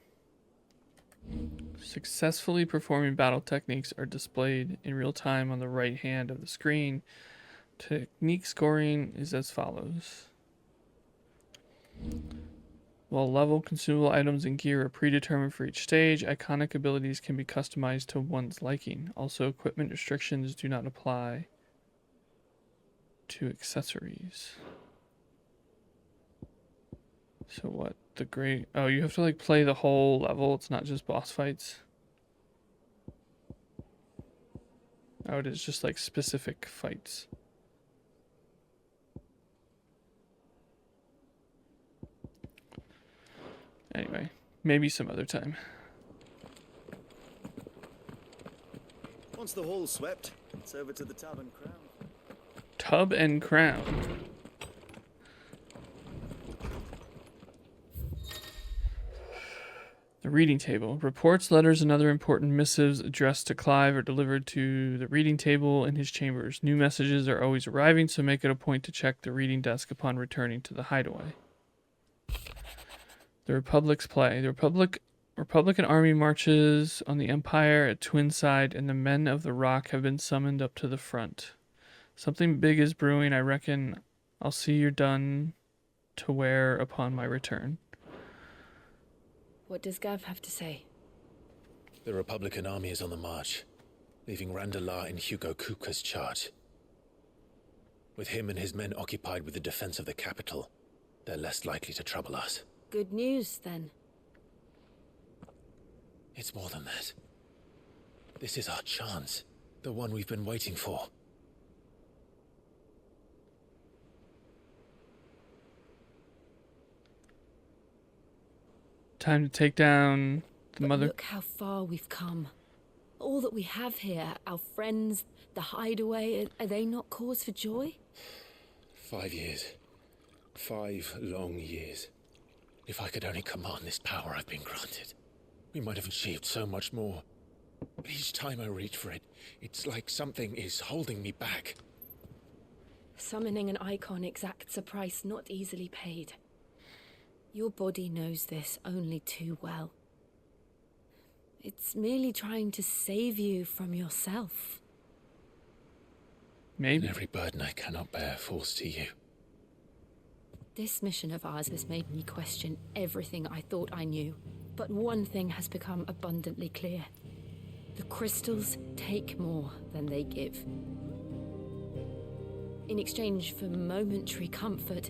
Successfully performing battle techniques are displayed in real time on the right hand of the screen. Technique scoring is as follows. While level, consumable items, and gear are predetermined for each stage, iconic abilities can be customized to one's liking. Also, equipment restrictions do not apply to accessories. So what? The great... Oh, you have to like play the whole level. It's not just boss fights. Oh, it is just like specific fights. Anyway, maybe some other time. Once the hall's swept, it's over to the tub and crown. Tub and crown. The reading table. Reports, letters, and other important missives addressed to Clive are delivered to the reading table in his chambers. New messages are always arriving, so make it a point to check the reading desk upon returning to the hideaway. The Republic's play. The Republican army marches on the Empire at Twinside, and the men of the Rock have been summoned up to the front. Something big is brewing. I reckon I'll see you're done to wear upon my return. What does Gav have to say? The Republican army is on the march, leaving Randalar in Hugo Kuka's charge. With him and his men occupied with the defense of the capital, they're less likely to trouble us. Good news, then. It's more than that. This is our chance, the one we've been waiting for. Time to take down the mother. Look how far we've come. All that we have here, our friends, the hideaway, are they not cause for joy? 5 years. 5 long years. If I could only command this power I've been granted, we might have achieved so much more. But each time I reach for it, it's like something is holding me back. Summoning an icon exacts a price not easily paid. Your body knows this only too well. It's merely trying to save you from yourself. Maybe. And every burden I cannot bear falls to you. This mission of ours has made me question everything I thought I knew. But one thing has become abundantly clear. The crystals take more than they give. In exchange for momentary comfort,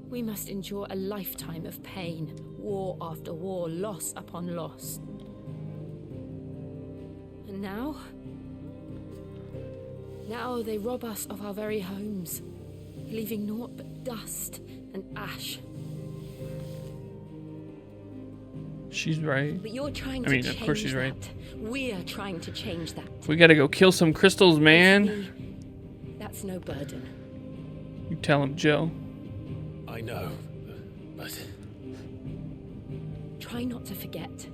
we must endure a lifetime of pain, war after war, loss upon loss. And now they rob us of our very homes, leaving naught but dust and ash. She's right. But you're trying I mean, to of course change she's right. that. We're trying to change that. We gotta go kill some crystals, man. That's no burden. You tell him, Joe. I know, but... Try not to forget.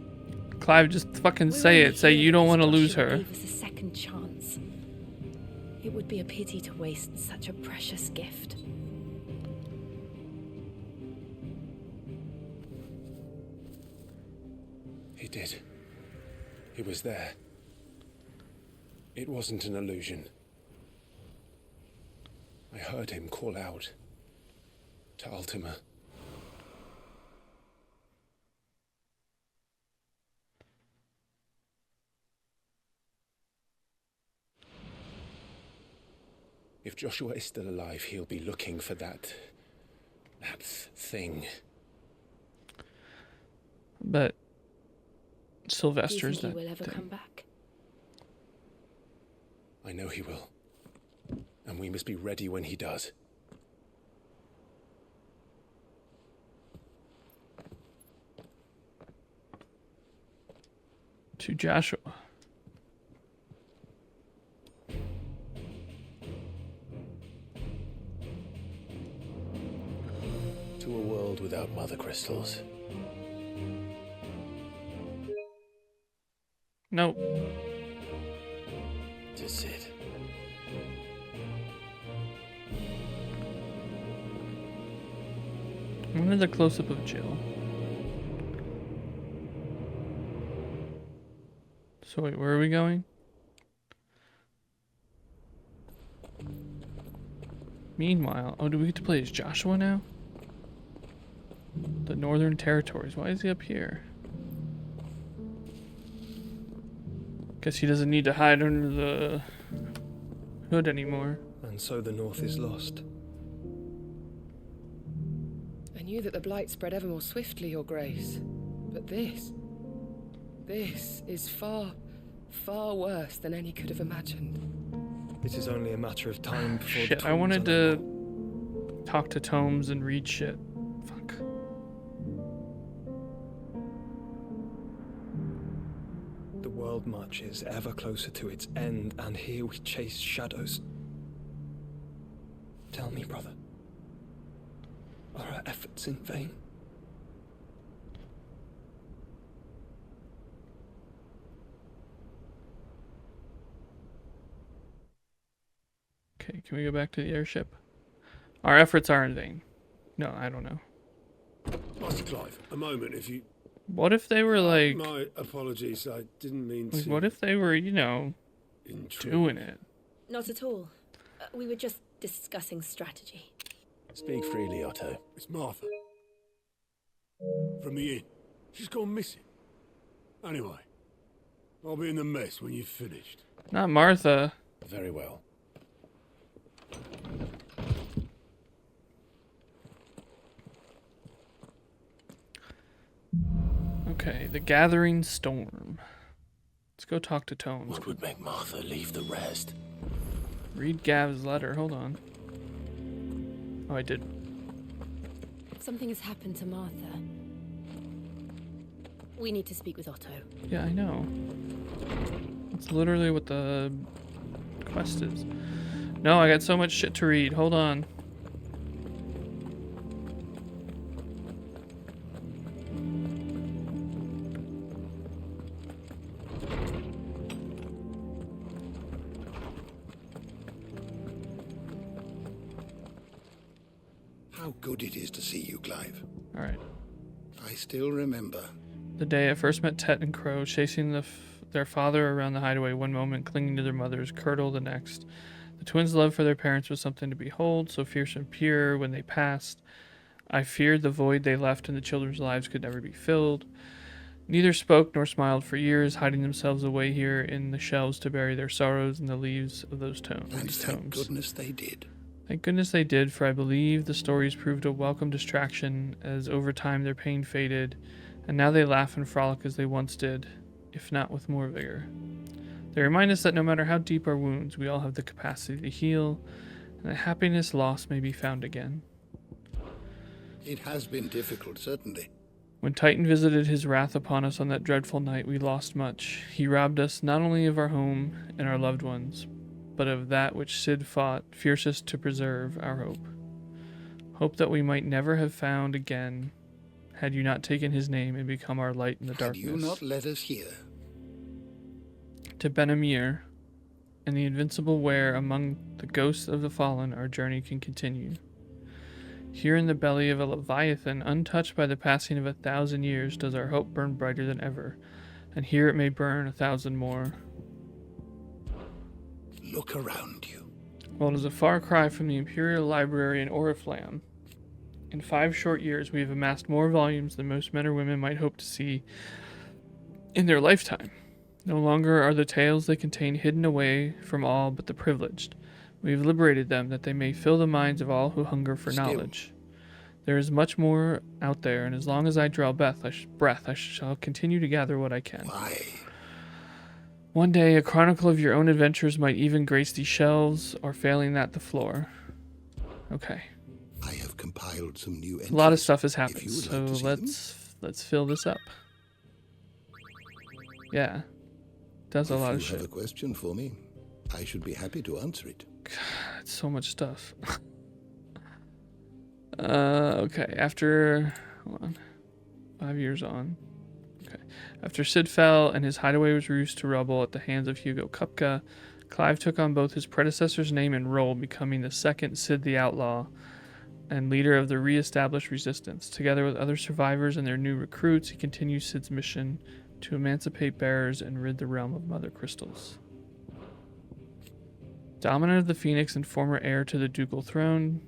Clive, just fucking say it. Say you don't want to lose her. Gave us a second chance. It would be a pity to waste such a precious gift. He did. He was there. It wasn't an illusion. I heard him call out to Ultima. If Joshua is still alive, he'll be looking for that thing. But Sylvester's Do you think that he will ever thing. come back? I know he will. And we must be ready when he does. To Joshua. To a world without mother crystals. Nope. To Sid. I wanted a close-up of Jill. So wait, where are we going? Meanwhile, oh, do we get to play as Joshua now? The Northern Territories. Why is he up here? Guess he doesn't need to hide under the hood anymore. And so the North is lost. I knew that the blight spread ever more swiftly, Your Grace. But this is far, far worse than any could have imagined. It is only a matter of time before Shit, I wanted to talk to tomes and read shit. Fuck. The world marches ever closer to its end, and here we chase shadows. Tell me, brother, are our efforts in vain? Okay, can we go back to the airship? Our efforts are in vain. No, I don't know. Master Clive, a moment, if you... What if they were like... My apologies, I didn't mean like, to... what if they were, you know, doing it? Not at all. We were just discussing strategy. Speak freely, Otto. It's Martha. From the inn. She's gone missing. Anyway, I'll be in the mess when you've finished. Not Martha. Very well. Okay, the Gathering Storm. Let's go talk to Tones. What would make Martha leave the rest? Read Gav's letter. Hold on. Oh, I did. Something has happened to Martha. We need to speak with Otto. Yeah, I know. That's literally what the quest is. No, I got so much shit to read. Hold on. How good it is to see you, Clive. All right. I still remember. The day I first met Tet and Crow, chasing their father around the hideaway one moment, clinging to their mother's Curdle the next. The twins' love for their parents was something to behold, so fierce and pure when they passed. I feared the void they left and the children's lives could never be filled. Neither spoke nor smiled for years, hiding themselves away here in the shelves to bury their sorrows in the leaves of those tomes. And thank goodness they did. Thank goodness they did, for I believe the stories proved a welcome distraction as over time their pain faded, and now they laugh and frolic as they once did, if not with more vigor. They remind us that no matter how deep our wounds, we all have the capacity to heal, and that happiness lost may be found again. It has been difficult, certainly. When Titan visited his wrath upon us on that dreadful night, we lost much. He robbed us not only of our home and our loved ones, but of that which Cid fought fiercest to preserve, our hope. Hope that we might never have found again, had you not taken his name and become our light in the darkness. Had you not let us hear. To Benamir and the invincible where among the ghosts of the fallen our journey can continue. Here in the belly of a leviathan, untouched by the passing of 1,000 years, does our hope burn brighter than ever, and here it may burn 1,000 more. Look around you. Well, it is a far cry from the Imperial Library in Oriflamme. In 5 short years, we have amassed more volumes than most men or women might hope to see in their lifetime. No longer are the tales they contain hidden away from all but the privileged. We have liberated them that they may fill the minds of all who hunger for knowledge. There is much more out there, and as long as I draw breath, I shall continue to gather what I can. Why? One day, a chronicle of your own adventures might even grace these shelves, or failing that, the floor. Okay. I have compiled some new entries. A lot of stuff has happened, Like so let's fill this up. Yeah. Does a lot of shit. If you have a question for me, I should be happy to answer it. God, it's so much stuff. Okay, after... Hold on. 5 years on. Okay. After Cid fell and his hideaway was reduced to rubble at the hands of Hugo Kupka, Clive took on both his predecessor's name and role, becoming the second Cid the Outlaw. and leader of the re-established resistance. Together with other survivors and their new recruits, he continues Cid's mission to emancipate bearers and rid the realm of mother crystals. Dominant of the Phoenix and former heir to the ducal throne.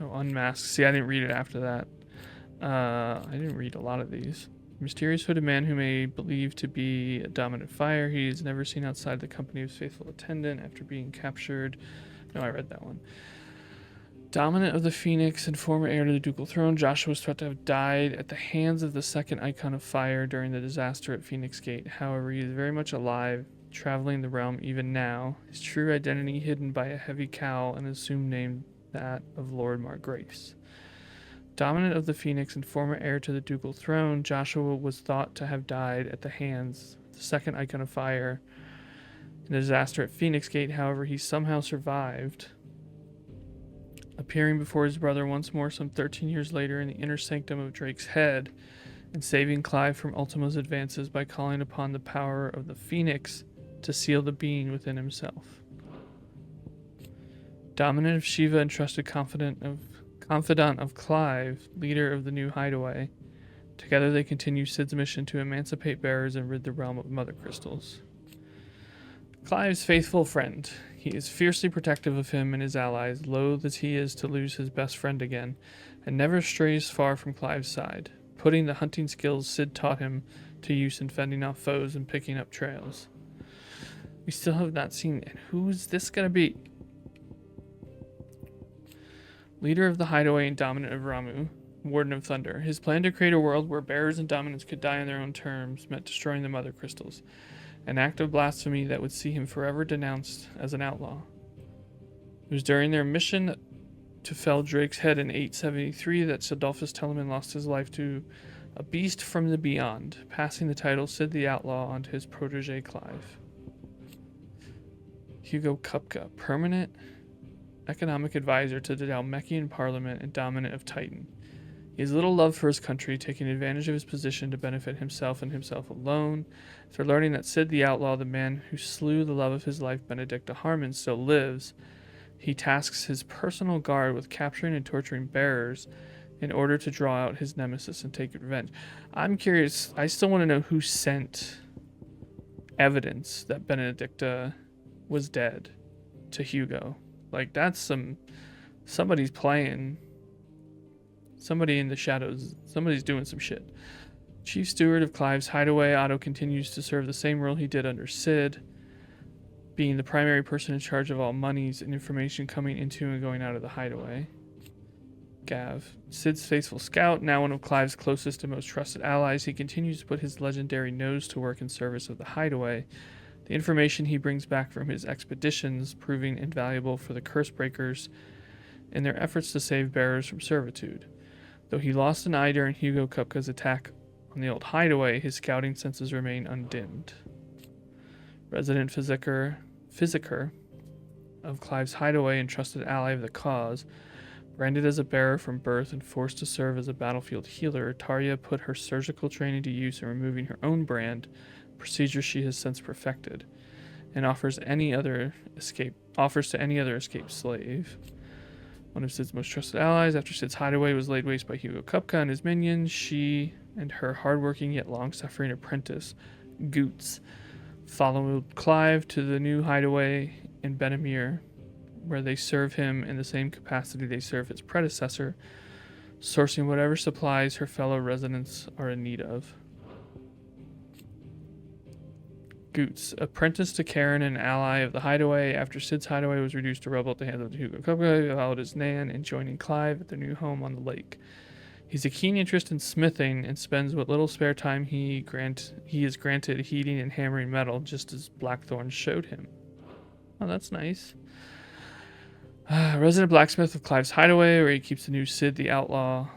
Oh, unmasked. See, I didn't read it after that. I didn't read a lot of these. Mysterious hooded man who may believe to be a dominant fire. He is never seen outside the company of his faithful attendant after being captured. No, I read that one. Dominant of the Phoenix and former heir to the ducal throne, Joshua was thought to have died at the hands of the second icon of fire during the disaster at Phoenix Gate. However, he is very much alive, traveling the realm even now, his true identity hidden by a heavy cowl and assumed name that of Lord Margrace. Dominant of the Phoenix and former heir to the ducal throne, Joshua was thought to have died at the hands of the second icon of fire in the disaster at Phoenix Gate. However, he somehow survived, appearing before his brother once more some 13 years later in the inner sanctum of Drake's Head and saving Clive from Ultima's advances by calling upon the power of the Phoenix to seal the being within himself. Dominant of Shiva and trusted confidant of Clive, leader of the new hideaway. Together they continue Cid's mission to emancipate bearers and rid the realm of mother crystals. Clive's faithful friend. He is fiercely protective of him and his allies, loath as he is to lose his best friend again, and never strays far from Clive's side, putting the hunting skills Cid taught him to use in fending off foes and picking up trails. We still have not seen it. Who's this gonna be? Leader of the hideaway and dominant of Ramu, Warden of Thunder. His plan to create a world where bearers and dominants could die on their own terms meant destroying the mother crystals. An act of blasphemy that would see him forever denounced as an outlaw. It was during their mission to fell Drake's Head in 873 that Cidolfus Telemann lost his life to a beast from the beyond, passing the title Cid the Outlaw onto his protege Clive. Hugo Kupka, permanent economic advisor to the Dalmekian Parliament and dominant of Titan. He has little love for his country, taking advantage of his position to benefit himself and himself alone. After learning that Cid the Outlaw, the man who slew the love of his life, Benedicta Harmon, still lives, he tasks his personal guard with capturing and torturing bearers in order to draw out his nemesis and take revenge. I'm curious, I still want to know who sent evidence that Benedicta was dead to Hugo. Like, that's somebody's playing. Somebody in the shadows. Somebody's doing some shit. Chief Steward of Clive's hideaway, Otto continues to serve the same role he did under Cid, being the primary person in charge of all monies and information coming into and going out of the hideaway. Gav, Cid's faithful scout, now one of Clive's closest and most trusted allies, he continues to put his legendary nose to work in service of the hideaway. The information he brings back from his expeditions proving invaluable for the curse breakers in their efforts to save bearers from servitude. Though he lost an eye during Hugo Kupka's attack on the old hideaway, his scouting senses remain undimmed. Resident Physiker of Clive's hideaway and trusted ally of the cause, branded as a bearer from birth and forced to serve as a battlefield healer, Tarja put her surgical training to use in removing her own brand, a procedure she has since perfected, and offers to any other escaped slave. One of Cid's most trusted allies, after Cid's hideaway was laid waste by Hugo Kupka and his minions, she and her hardworking yet long-suffering apprentice, Goots, followed Clive to the new hideaway in Benamir, where they serve him in the same capacity they served his predecessor, sourcing whatever supplies her fellow residents are in need of. Goots, apprenticed to Karen and ally of the hideaway, after Cid's hideaway was reduced to rubble at the hands of Hugo Kupka, he followed his Nan and joining Clive at their new home on the lake. He's a keen interest in smithing and spends what little spare time he is granted heating and hammering metal, just as Blackthorn showed him. Oh, that's nice. Resident blacksmith of Clive's hideaway, where he keeps the new Cid the Outlaw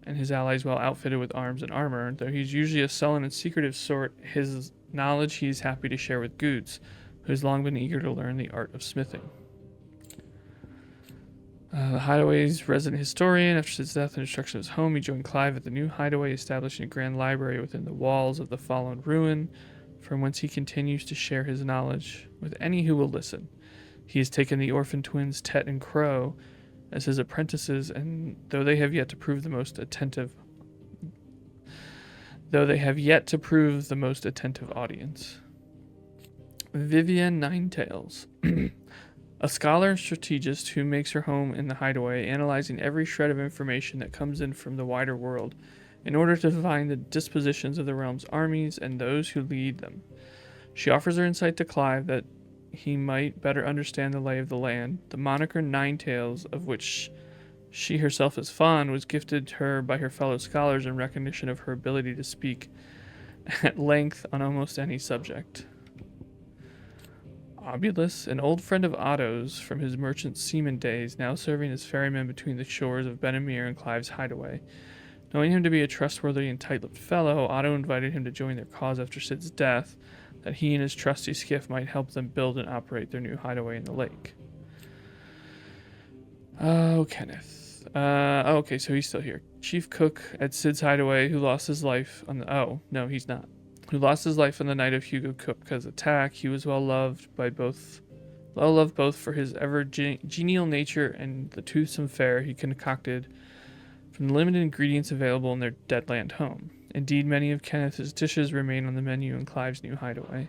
and his allies well outfitted with arms and armor. Though he's usually a sullen and secretive sort, his knowledge he is happy to share with Goots, who has long been eager to learn the art of smithing. The hideaway's resident historian, after Cid's death and destruction of his home, he joined Clive at the new hideaway, establishing a grand library within the walls of the fallen ruin, from whence he continues to share his knowledge with any who will listen. He has taken the orphan twins Tet and Crow as his apprentices, and though they have yet to prove the most attentive audience. Vivienne Ninetails. A scholar and strategist who makes her home in the hideaway, analyzing every shred of information that comes in from the wider world in order to find the dispositions of the realm's armies and those who lead them. She offers her insight to Clive that he might better understand the lay of the land. The moniker Ninetails, of which she herself is fond, was gifted her by her fellow scholars in recognition of her ability to speak at length on almost any subject. Obulus, an old friend of Otto's from his merchant seaman days, now serving as ferryman between the shores of Benamir and Clive's hideaway. Knowing him to be a trustworthy and tight-lipped fellow, Otto invited him to join their cause after Sid's death, that he and his trusty skiff might help them build and operate their new hideaway in the lake. Oh, Kenneth. Okay, so he's still here. Chief cook at Sid's hideaway who lost his life on the... Oh, no, he's not. Who lost his life on the night of Hugo Kupka's attack. He was well loved both for his ever genial nature and the toothsome fare he concocted from the limited ingredients available in their deadland home. Indeed, many of Kenneth's dishes remain on the menu in Clive's new hideaway.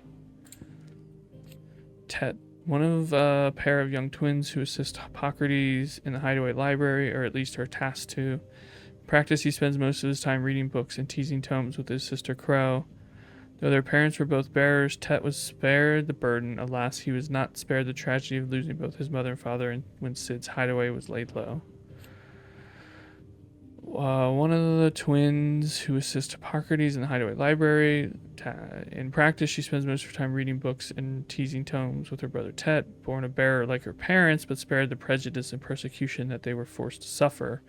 Tet, one of a pair of young twins who assist Hippocrates in the hideaway library, or at least are tasked to. In practice, he spends most of his time reading books and teasing tomes with his sister Crow. Though their parents were both bearers, Tet was spared the burden. Alas, he was not spared the tragedy of losing both his mother and father when Sid's hideaway was laid low. One of the twins who assist Hippocrates in the hideaway library. In practice, she spends most of her time reading books and teasing tomes with her brother Tet, born a bearer like her parents, but spared the prejudice and persecution that they were forced to suffer.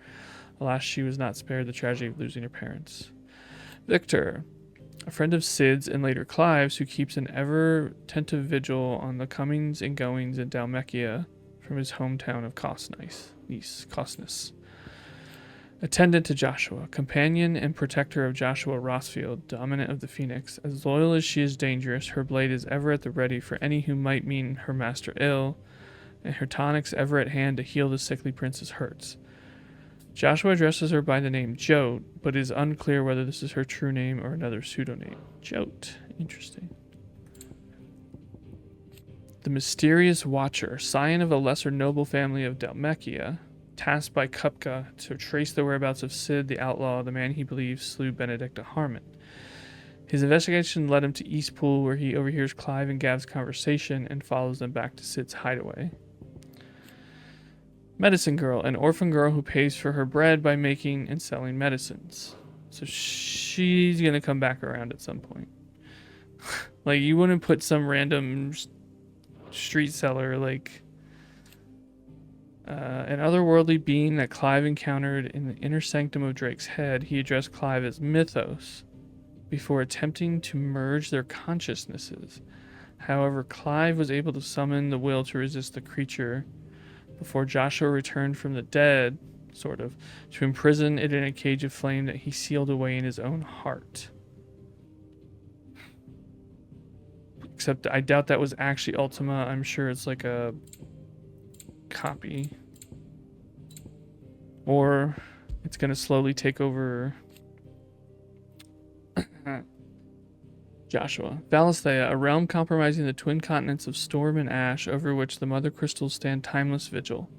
Alas, she was not spared the tragedy of losing her parents. Victor, a friend of Sid's and later Clive's, who keeps an ever-attentive vigil on the comings and goings in Dalmatia from his hometown of Costness. Attendant to Joshua, companion and protector of Joshua Rossfield, dominant of the Phoenix. As loyal as she is dangerous, her blade is ever at the ready for any who might mean her master ill, and her tonics ever at hand to heal the sickly prince's hurts. Joshua addresses her by the name Jote, but it is unclear whether this is her true name or another pseudonym. Jote. Interesting. The mysterious Watcher, scion of a lesser noble family of Dalmatia, tasked by Kupka to trace the whereabouts of Sid the outlaw, the man he believes slew Benedicta Harmon. His investigation led him to Eastpool, where he overhears Clive and Gav's conversation and follows them back to Sid's hideaway. Medicine Girl, an orphan girl who pays for her bread by making and selling medicines. So she's going to come back around at some point. Like, you wouldn't put some random street seller, like... an otherworldly being that Clive encountered in the inner sanctum of Drake's head. He addressed Clive as Mythos before attempting to merge their consciousnesses. However, Clive was able to summon the will to resist the creature before Joshua returned from the dead, sort of, to imprison it in a cage of flame that he sealed away in his own heart. Except I doubt that was actually Ultima. I'm sure it's like a copy. Or it's going to slowly take over Joshua. Valisthea, a realm comprising the twin continents of storm and ash, over which the mother crystals stand timeless vigil.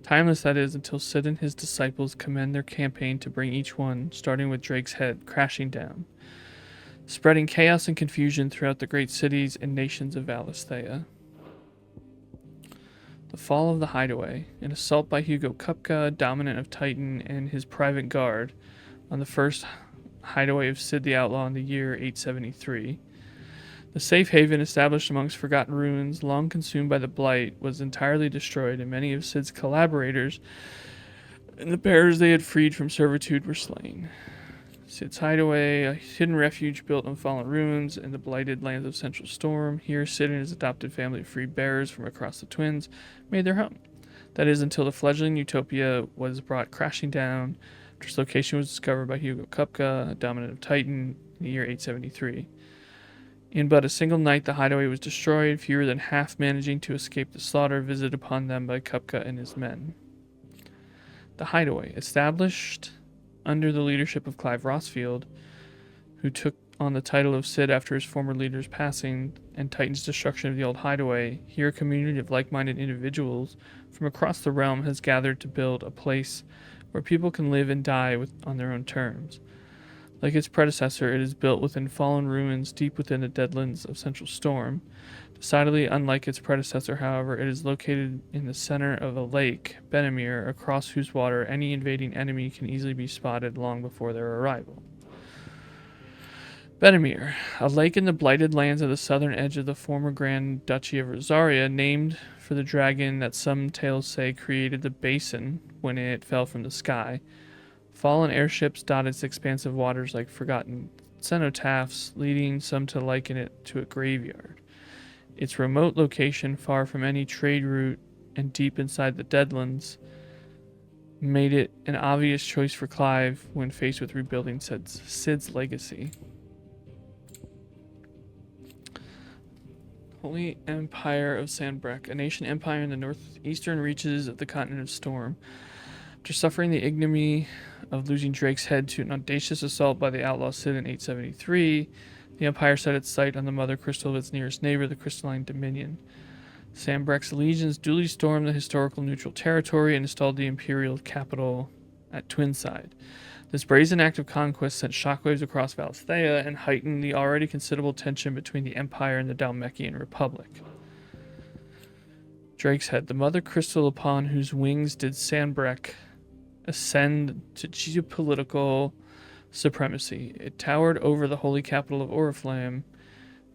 Timeless, that is, until Sid and his disciples commend their campaign to bring each one, starting with Drake's head, crashing down, spreading chaos and confusion throughout the great cities and nations of Valisthea. The Fall of the Hideaway, an assault by Hugo Kupka, dominant of Titan, and his private guard on the first hideaway of Sid the Outlaw in the year 873. The safe haven established amongst forgotten ruins, long consumed by the Blight, was entirely destroyed, and many of Sid's collaborators and the bearers they had freed from servitude were slain. Sid's hideaway, a hidden refuge built on fallen ruins in the blighted lands of Central Storm. Here, Sid and his adopted family of free bearers from across the Twins made their home. That is, until the fledgling utopia was brought crashing down. Its location was discovered by Hugo Kupka, a dominant of Titan, in the year 873. In but a single night, the hideaway was destroyed, fewer than half managing to escape the slaughter visited upon them by Kupka and his men. The Hideaway, established under the leadership of Clive Rossfield, who took on the title of Cid after his former leader's passing and Titan's destruction of the old Hideaway. Here a community of like-minded individuals from across the realm has gathered to build a place where people can live and die on their own terms. Like its predecessor, it is built within fallen ruins deep within the deadlands of Central Storm. Decidedly unlike its predecessor, however, it is located in the center of a lake, Benamir, across whose water any invading enemy can easily be spotted long before their arrival. Benamir, a lake in the blighted lands of the southern edge of the former Grand Duchy of Rosaria, named for the dragon that some tales say created the basin when it fell from the sky. Fallen airships dot its expansive waters like forgotten cenotaphs, leading some to liken it to a graveyard. Its remote location, far from any trade route and deep inside the Deadlands, made it an obvious choice for Clive when faced with rebuilding Cid's legacy. Holy Empire of Sanbreque, a nation empire in the northeastern reaches of the continent of Storm. After suffering the ignominy of losing Drake's head to an audacious assault by the outlaw Cid in 873, the Empire set its sight on the mother crystal of its nearest neighbor, the Crystalline Dominion. Sanbreque's legions duly stormed the historical neutral territory and installed the imperial capital at Twinside. This brazen act of conquest sent shockwaves across Valisthea and heightened the already considerable tension between the Empire and the Dalmekian Republic. Drake's head, the mother crystal upon whose wings did Sanbreque ascend to geopolitical supremacy. It towered over the holy capital of Oriflamme,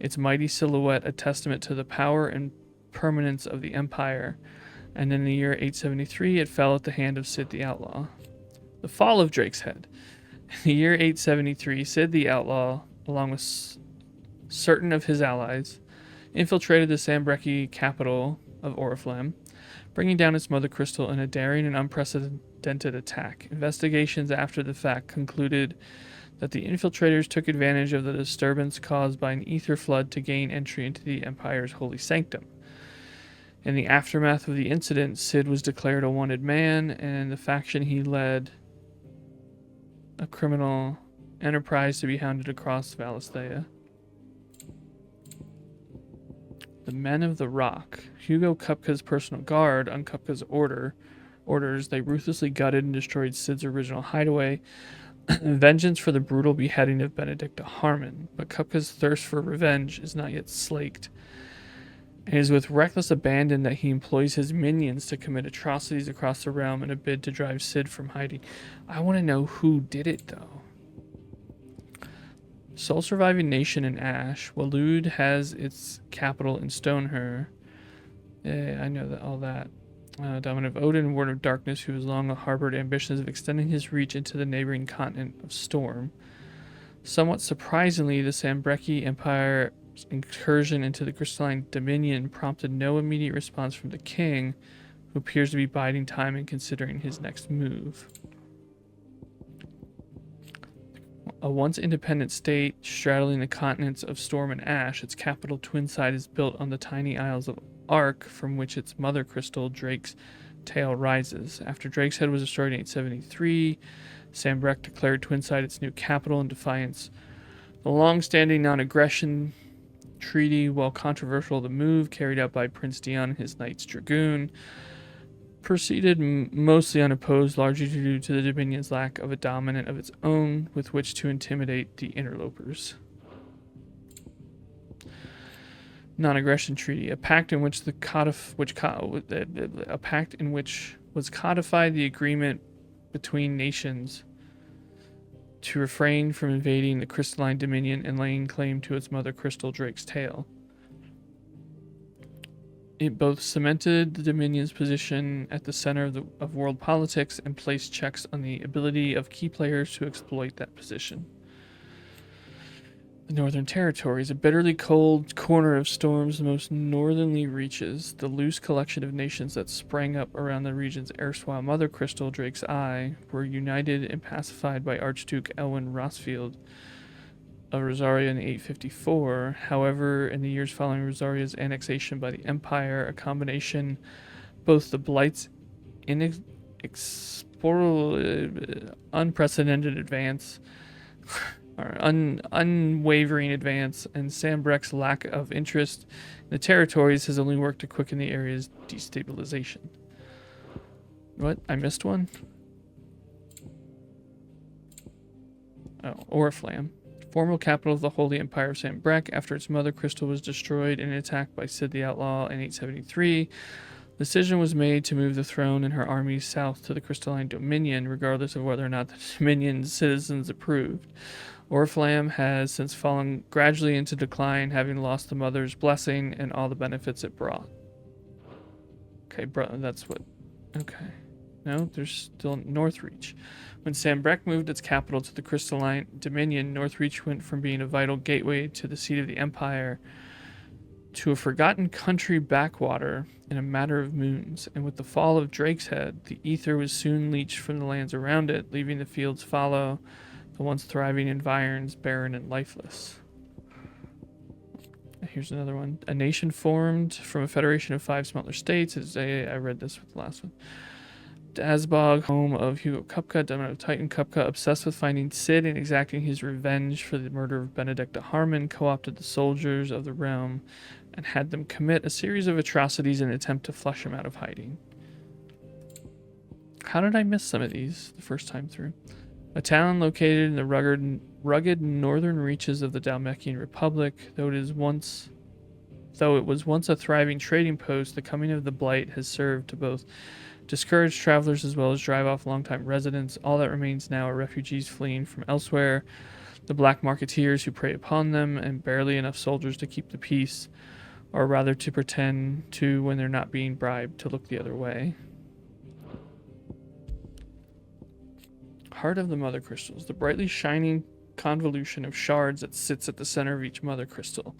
its mighty silhouette a testament to the power and permanence of the Empire, and in the year 873 it fell at the hand of Cid the Outlaw. The fall of Drake's head. In the year 873, Cid the Outlaw, along with certain of his allies, infiltrated the Sanbreque capital of Oriflamme, bringing down its mother crystal in a daring and unprecedented attack. Investigations after the fact concluded that the infiltrators took advantage of the disturbance caused by an ether flood to gain entry into the Empire's holy sanctum. In the aftermath of the incident, Cid was declared a wanted man, and the faction he led a criminal enterprise to be hounded across Valisthea. The Men of the Rock. Hugo Kupka's personal guard, on Kupka's orders, they ruthlessly gutted and destroyed Cid's original hideaway, vengeance for the brutal beheading of Benedicta Harmon. But Kupka's thirst for revenge is not yet slaked. It is with reckless abandon that he employs his minions to commit atrocities across the realm in a bid to drive Cid from hiding. I want to know who did it, though. Sole surviving nation in Ash, Waloed has its capital in Stoneher. I know that all that. Dominant of Odin, Ward of Darkness, who has long harbored ambitions of extending his reach into the neighboring continent of Storm. Somewhat surprisingly, the Sanbreque Empire incursion into the Crystalline Dominion prompted no immediate response from the king, who appears to be biding time and considering his next move. A once independent state straddling the continents of Storm and Ash, its capital Twinside is built on the tiny Isles of Ark, from which its mother crystal, Drake's tail, rises. After Drake's head was destroyed in 873, Sanbreque declared Twinside its new capital in defiance. The long-standing non-aggression treaty, while controversial, the move carried out by Prince Dion and his Knights Dragoon proceeded mostly unopposed, largely due to the Dominion's lack of a dominant of its own with which to intimidate the interlopers. Non-aggression treaty, a pact in which was codified the agreement between nations to refrain from invading the Crystalline Dominion and laying claim to its mother crystal, Drake's tail. It both cemented the Dominion's position at the center of world politics and placed checks on the ability of key players to exploit that position. The Northern Territories, a bitterly cold corner of Storm's most northerly reaches, the loose collection of nations that sprang up around the region's erstwhile mother crystal, Drake's Eye, were united and pacified by Archduke Elwin Rossfield of Rosaria in 854. However, in the years following Rosaria's annexation by the Empire, a combination, both the Blight's unprecedented advance, or unwavering advance, and Sambrecht's lack of interest in the territories has only worked to quicken the area's destabilization. What? I missed one? Oh, Oriflamme. Former capital of the Holy Empire of Sambrecht, after its mother crystal was destroyed in an attack by Cid the Outlaw in 873, the decision was made to move the throne and her armies south to the Crystalline Dominion, regardless of whether or not the Dominion's citizens approved. Oriflamme has since fallen gradually into decline, having lost the mother's blessing and all the benefits it brought. Okay, that's what... Okay. No, there's still Northreach. When Sambrecht moved its capital to the Crystalline Dominion, Northreach went from being a vital gateway to the seat of the Empire to a forgotten country backwater in a matter of moons, and with the fall of Drake's Head, the ether was soon leached from the lands around it, leaving the fields fallow, the once thriving environs barren and lifeless. Here's another one. A nation formed from a federation of 5 smaller states. I read this with the last one. Dazbog, home of Hugo Kupka, demon of Titan Kupka, obsessed with finding Cid and exacting his revenge for the murder of Benedicta Harmon, co-opted the soldiers of the realm and had them commit a series of atrocities in an attempt to flush him out of hiding. How did I miss some of these the first time through? A town located in the rugged northern reaches of the Dalmatian Republic, though it was once a thriving trading post, the coming of the Blight has served to both discourage travelers as well as drive off longtime residents. All that remains now are refugees fleeing from elsewhere, the black marketeers who prey upon them, and barely enough soldiers to keep the peace, or rather to pretend to when they're not being bribed to look the other way. Heart of the Mother Crystals, the brightly shining convolution of shards that sits at the center of each Mother Crystal.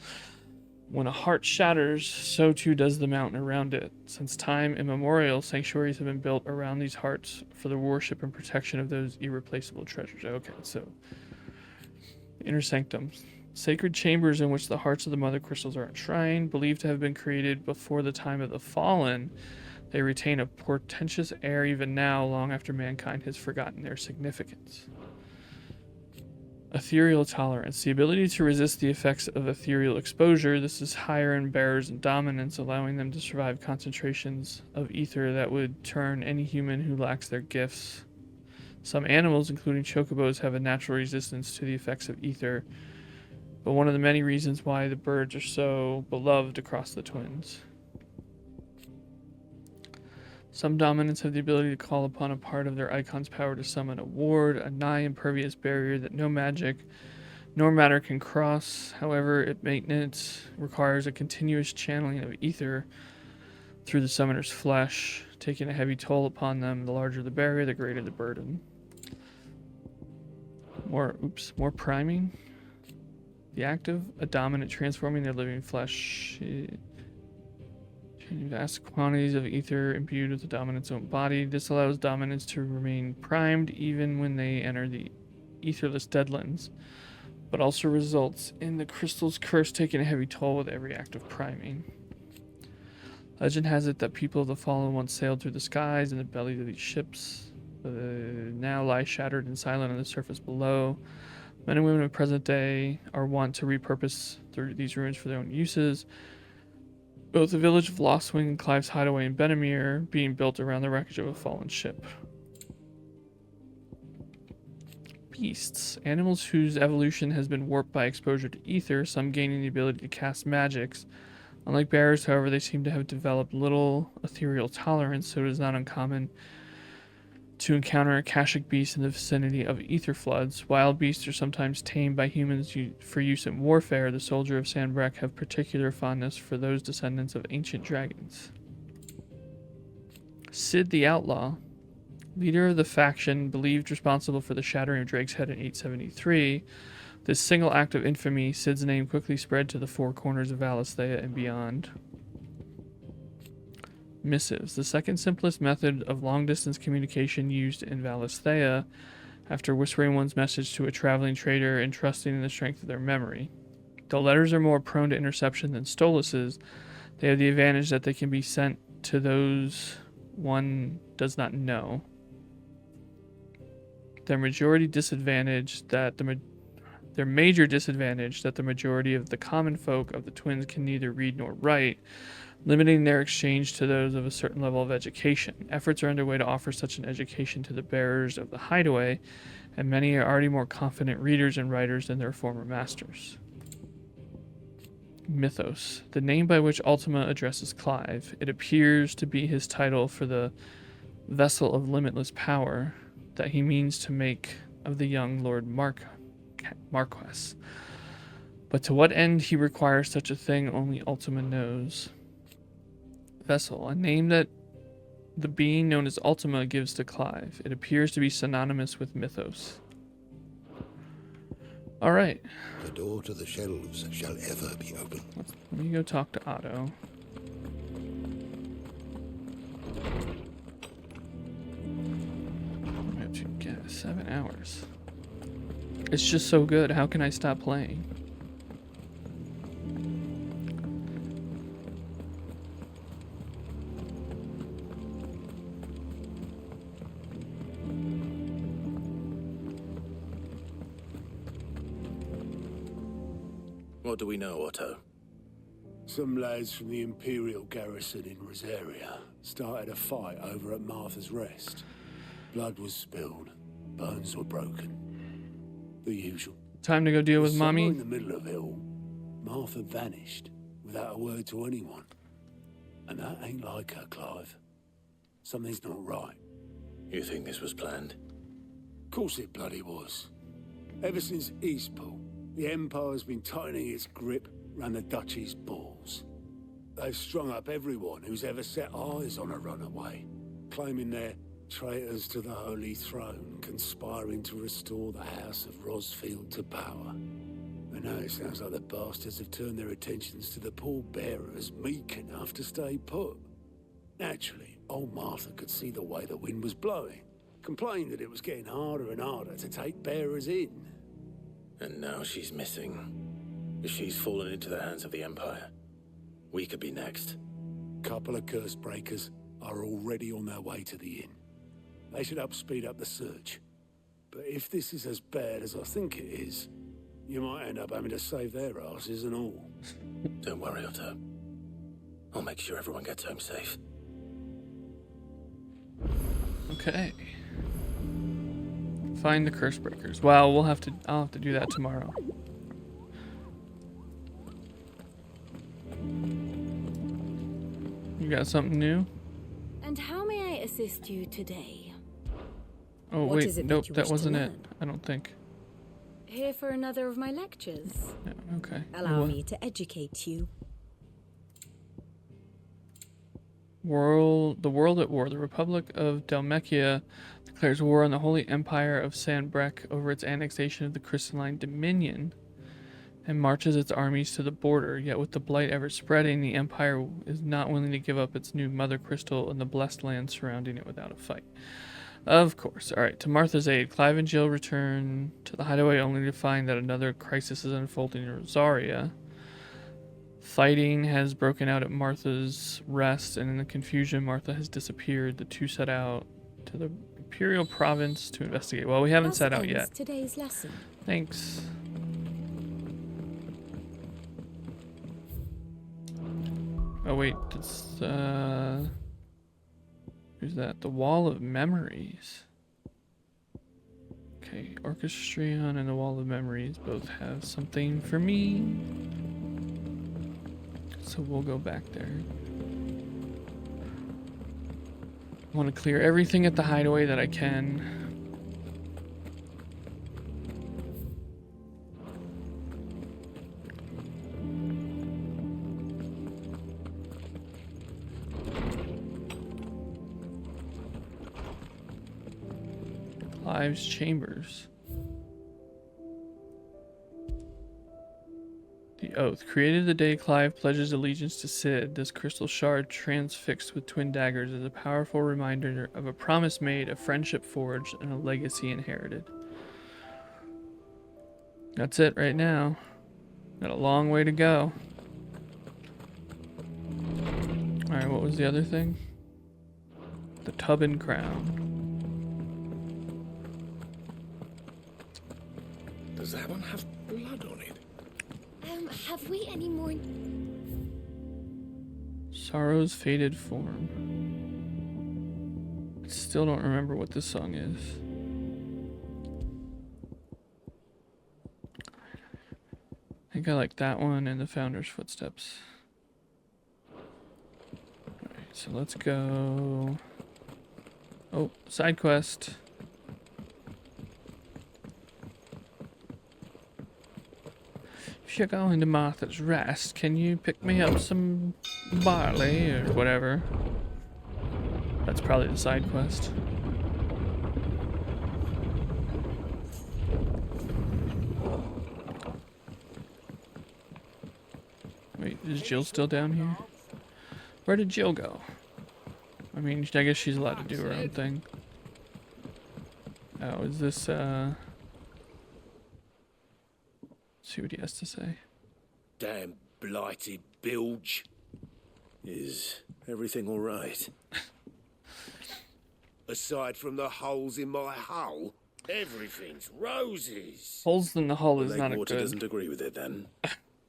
When a heart shatters, so too does the mountain around it. Since time immemorial, sanctuaries have been built around these hearts for the worship and protection of those irreplaceable treasures. Okay, so Inner Sanctum. Sacred chambers in which the hearts of the Mother Crystals are enshrined, believed to have been created before the time of the Fallen. They retain a portentous air even now, long after mankind has forgotten their significance. Ethereal tolerance. The ability to resist the effects of ethereal exposure. This is higher in bearers and dominants, allowing them to survive concentrations of ether that would turn any human who lacks their gifts. Some animals, including chocobos, have a natural resistance to the effects of ether, but one of the many reasons why the birds are so beloved across the twins. Some dominants have the ability to call upon a part of their icon's power to summon a ward, a nigh impervious barrier that no magic nor matter can cross. However, its maintenance requires a continuous channeling of ether through the summoner's flesh, taking a heavy toll upon them. The larger the barrier, the greater the burden. More priming. The act of a dominant transforming their living flesh. Vast quantities of ether imbued with the dominant's own body. This allows dominants to remain primed even when they enter the etherless deadlands, but also results in the crystal's curse taking a heavy toll with every act of priming. Legend has it that people of the Fallen once sailed through the skies in the bellies of these ships, now lie shattered and silent on the surface below. Men and women of present day are wont to repurpose these ruins for their own uses. Both the village of Lostwing and Clive's hideaway in Benamir being built around the wreckage of a fallen ship. Beasts. Animals whose evolution has been warped by exposure to ether, some gaining the ability to cast magics. Unlike bears, however, they seem to have developed little ethereal tolerance, so it is not uncommon to encounter akashic beasts in the vicinity of ether floods. Wild beasts are sometimes tamed by humans for use in warfare. The soldier of Sambrecht have particular fondness for those descendants of ancient dragons. Cid the Outlaw, leader of the faction believed responsible for the shattering of Drake's Head in 873. This single act of infamy, Cid's name quickly spread to the four corners of Valisthea and beyond. Missives, the second simplest method of long-distance communication used in Valisthea, after whispering one's message to a traveling trader and trusting in the strength of their memory. Though letters are more prone to interception than stoluses, they have the advantage that they can be sent to those one does not know. Their major disadvantage that the majority of the common folk of the twins can neither read nor write, limiting their exchange to those of a certain level of education. Efforts are underway to offer such an education to the bearers of the hideaway, and many are already more confident readers and writers than their former masters. Mythos, the name by which Ultima addresses Clive. It appears to be his title for the vessel of limitless power that he means to make of the young Lord Marquess. But to what end he requires such a thing, only Ultima knows. Vessel, a name that the being known as Ultima gives to Clive. It appears to be synonymous with Mythos. All right. The door to the shelves shall ever be open. Let me go talk to Otto. I'm going to get 7 hours. It's just so good. How can I stop playing? What do we know, Otto? Some lads from the Imperial garrison in Rosaria started a fight over at Martha's Rest. Blood was spilled, bones were broken. The usual. Time to go deal with Mommy. In the middle of it all, Martha vanished without a word to anyone. And that ain't like her, Clive. Something's not right. You think this was planned? Of course it bloody was. Ever since Eastpool, the Empire's been tightening its grip round the Duchy's balls. They've strung up everyone who's ever set eyes on a runaway, claiming they're traitors to the Holy Throne, conspiring to restore the House of Rosfield to power. And now it sounds like the bastards have turned their attentions to the pallbearers meek enough to stay put. Naturally, old Martha could see the way the wind was blowing, complained that it was getting harder and harder to take bearers in. And now she's missing. She's fallen into the hands of the Empire. We could be next. Couple of curse breakers are already on their way to the inn. They should speed up the search. But if this is as bad as I think it is, you might end up having to save their asses and all. Don't worry, Otto. I'll make sure everyone gets home safe. Okay. Find the curse breakers. Well, I'll have to do that tomorrow. You got something new? And how may I assist you today? Oh, What wait, is it nope, that you that wish to wasn't it. learn? I don't think. Here for another of my lectures. Yeah, okay. Allow me to educate you. The world at war. The Republic of Dalmekia declares war on the Holy Empire of Sanbreque over its annexation of the Crystalline Dominion and marches its armies to the border. Yet with the blight ever spreading, the Empire is not willing to give up its new Mother Crystal and the blessed land surrounding it without a fight. Of course. Alright, to Martha's aid, Clive and Jill return to the hideaway only to find that another crisis is unfolding in Rosaria. Fighting has broken out at Martha's Rest, and in the confusion, Martha has disappeared. The two set out to the Imperial Province to investigate. Well, we haven't Thus set out ends yet. Today's lesson. Thanks. Oh wait, it's who's that? The Wall of Memories. Okay, Orchestrion and the Wall of Memories both have something for me. So we'll go back there. I want to clear everything at the hideaway that I can. Clive's chambers. The oath. Created the day Clive pledges allegiance to Cid, this crystal shard transfixed with twin daggers is a powerful reminder of a promise made, a friendship forged, and a legacy inherited. That's it right now. Got a long way to go. Alright, what was the other thing? The Tubman Crown. Does that one have blood on it? Have we any more? Sorrow's faded form. I still don't remember what this song is. I think I like that one and the Founder's Footsteps. Alright, so let's go. Oh, side quest. If you're going to Martha's Rest, can you pick me up some barley or whatever? That's probably the side quest. Wait, is Jill still down here? Where did Jill go? I mean, I guess she's allowed to do her own thing. Oh, is this, let's see what he has to say. Damn blighted bilge. Is everything all right? Aside from the holes in my hull, everything's roses. Holes in the hull is The not a Lakewater good. doesn't agree with it then.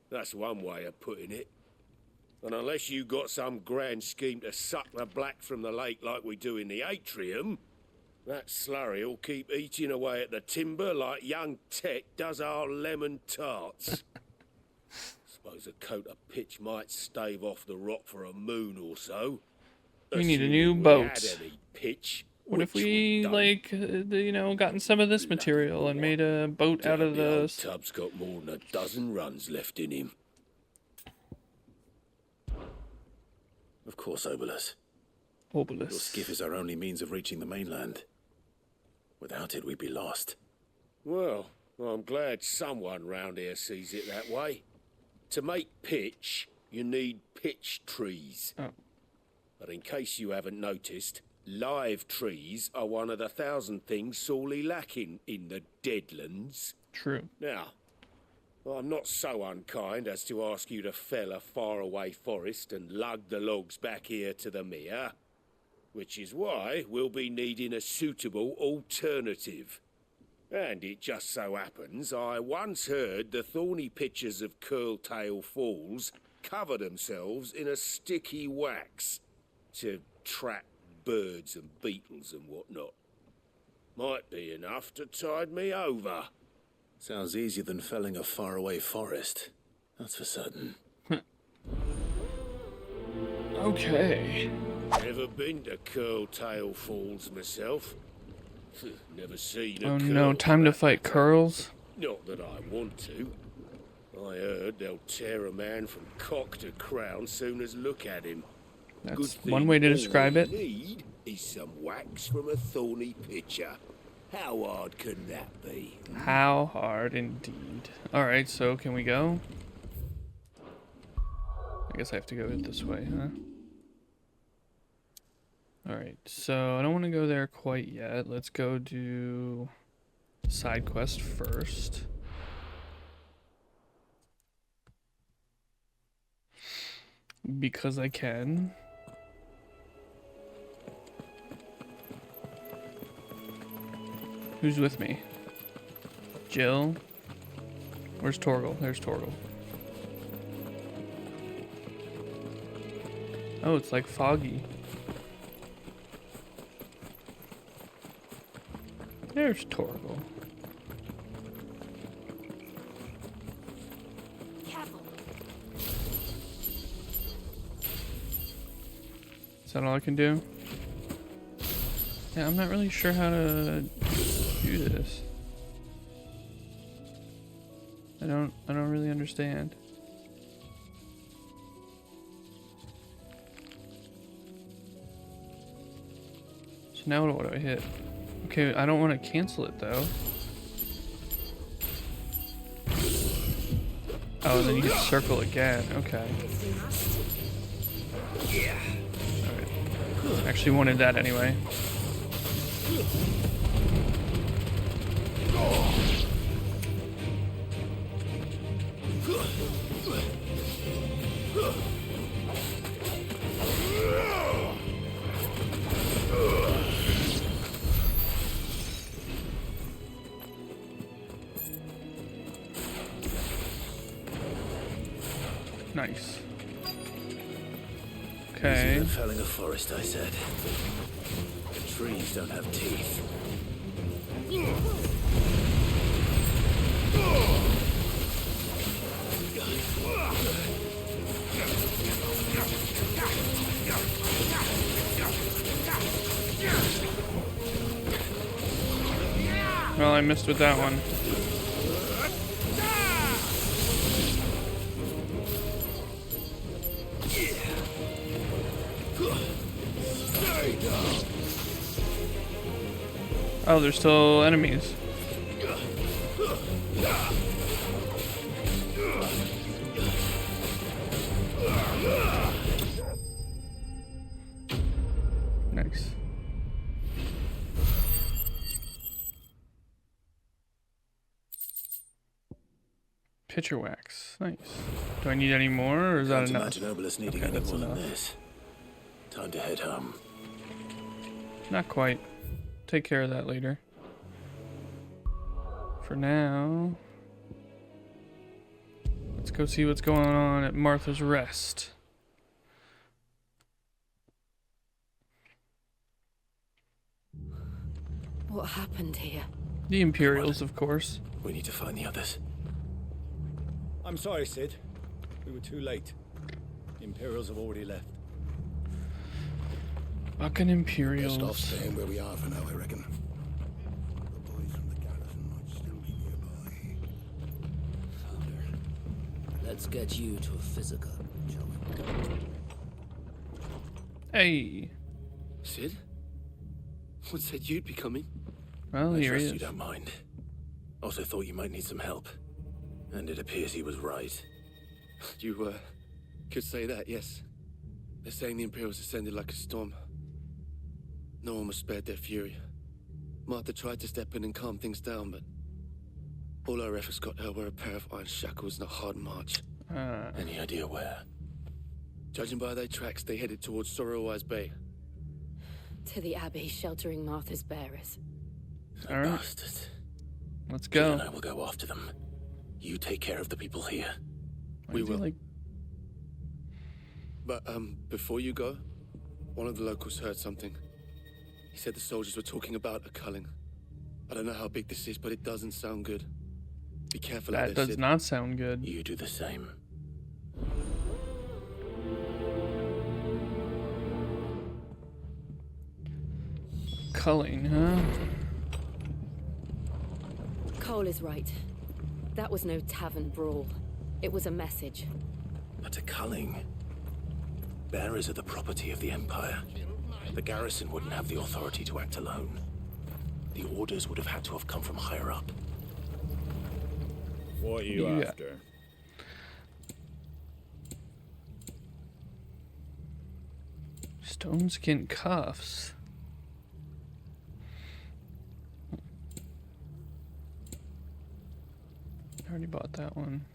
That's one way of putting it. And unless you got some grand scheme to suck the black from the lake like we do in the atrium, that slurry'll keep eating away at the timber like young Tech does our lemon tarts. Suppose a coat of pitch might stave off the rot for a moon or so. We need a new Assuming we boat. had any pitch, What if which we, don't. like, you know, gotten some of this material and made a boat out of The old the... tub's got more than a dozen runs left in him. Of course, Obolus. Obolus. Your skiff is our only means of reaching the mainland. Without it, we'd be lost. Well, I'm glad someone round here sees it that way. To make pitch, you need pitch trees. Oh. But in case you haven't noticed, live trees are one of the 1,000 things sorely lacking in the Deadlands. True. Now, I'm not so unkind as to ask you to fell a faraway forest and lug the logs back here to the mere, which is why we'll be needing a suitable alternative. And it just so happens I once heard the thorny pitchers of Curltail Falls cover themselves in a sticky wax to trap birds and beetles and whatnot. Might be enough to tide me over. Sounds easier than felling a faraway forest. That's for certain. Okay. Never been to Curltail Falls myself. Never seen a Oh curl no, time to fight curls. Not that I want to. I heard they'll tear a man from cock to crown soon as look at him. That's Good one thing way to all describe we it. need is some wax from a thorny pitcher. How hard can that be? How hard indeed. Alright, so can we go? I guess I have to go this way, huh? Alright, so I don't want to go there quite yet. Let's go do side quest first. Because I can. Who's with me? Jill? Where's Torgal? There's Torgal. Oh, it's like foggy. There's Torgal. Careful. Is that all I can do? Yeah, I'm not really sure how to do this. I don't really understand. So now what do I hit? Okay, I don't want to cancel it though. Oh, then you hit circle again. Okay. Yeah. Alright. Actually wanted that anyway. Nice. Easier Okay. than felling a forest, I said. The trees don't have teeth. Well, I missed with that one. Oh, there's still enemies. Nice. Pitcher wax. Nice. Do I need any more, or is that Can't enough? imagine Obelisk needing Okay, any that's more than enough. this. Time to head home. Not quite. Take care of that later. For now, let's go see what's going on at Martha's Rest. What happened here? The Imperials, of course. We need to find the others. I'm sorry, Sid. We were too late. The Imperials have already left. Fucking Imperials. Best off staying where we are for now, I reckon. The boys from the garrison might still be nearby. Let's get you to a physical, shall we? Hey. Sid? What said you'd be coming? Well, I here he trust you is. don't mind. Also thought you might need some help. And it appears he was right. You, could say that, yes. They're saying the Imperials ascended like a storm. No one was spared their fury. Martha tried to step in and calm things down, but all our efforts got her were a pair of iron shackles and a hard march. Any idea where? Judging by their tracks, they headed towards Sorrowwise Bay. To the Abbey sheltering Martha's bearers. All right. Bastards. Let's Jill go. and I will go after them. You take care of the people here. We will. But, before you go, one of the locals heard something. He said the soldiers were talking about a culling. I don't know how big this is, but it doesn't sound good. Be careful out That there, does Sid. not sound good. You do the same. Culling, huh? Cole is right. That was no tavern brawl. It was a message. But a culling. Bearers are the property of the Empire. The garrison wouldn't have the authority to act alone. The orders would have had to have come from higher up. What are you Yeah. after? Stone skin cuffs. I already bought that one.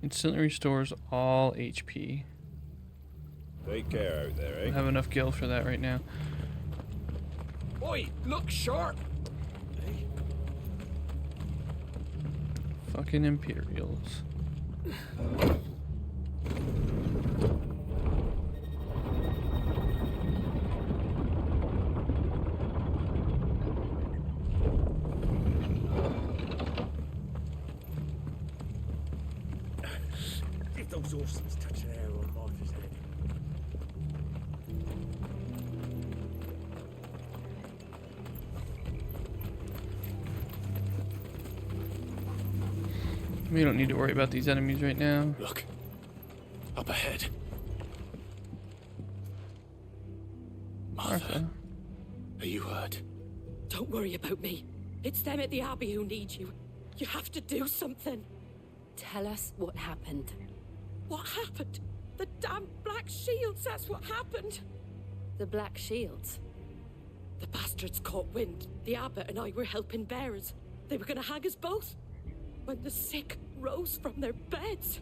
Instantly restores all HP. Take care out there, I eh? don't have enough gil for that right now. Oi, look sharp! Fucking Imperials. If those horses touch an arrow on Martha's head. We don't need to worry about these enemies right now. Look. Up ahead. Martha. Are you hurt? Don't worry about me. It's them at the Abbey who need you. You have to do something. Tell us what happened. What happened? The damn Black Shields, that's what happened. The Black Shields? The bastards caught wind. The abbot and I were helping bearers. They were gonna hang us both. When the sick rose from their beds,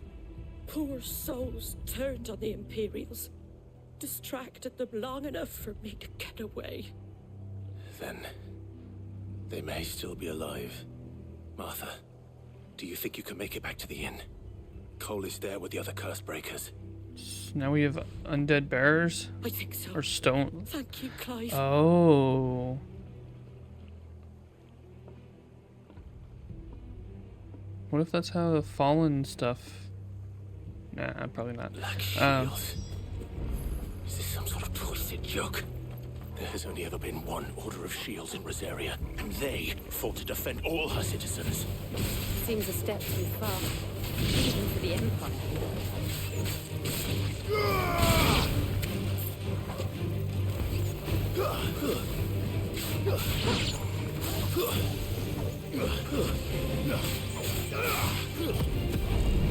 poor souls turned on the Imperials. Distracted them long enough for me to get away. Then they may still be alive. Martha, do you think you can make it back to the inn? Cole is there with the other curse breakers. Now we have undead bearers? I think so. Or stone? Thank you, Clive. Oh. What if that's how the fallen stuff... Nah, probably not. Black shields. Is this some sort of twisted joke? There has only ever been one Order of Shields in Rosaria, and they fought to defend all her citizens. Seems a step too far, even for the Empire.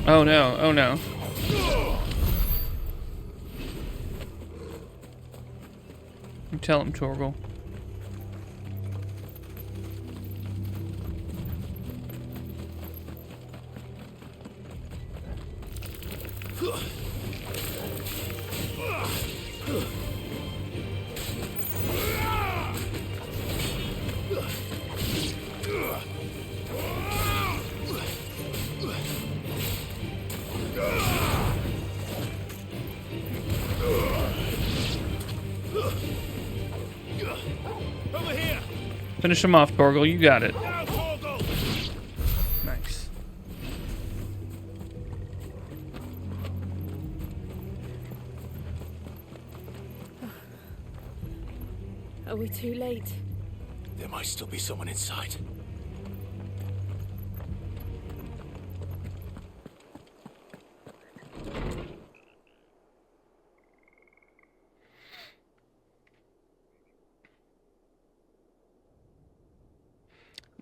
Oh no, oh no. You tell him, Torgal. Over here. Finish him off, Torgal. You got it. Nice. Are we too late? There might still be someone inside.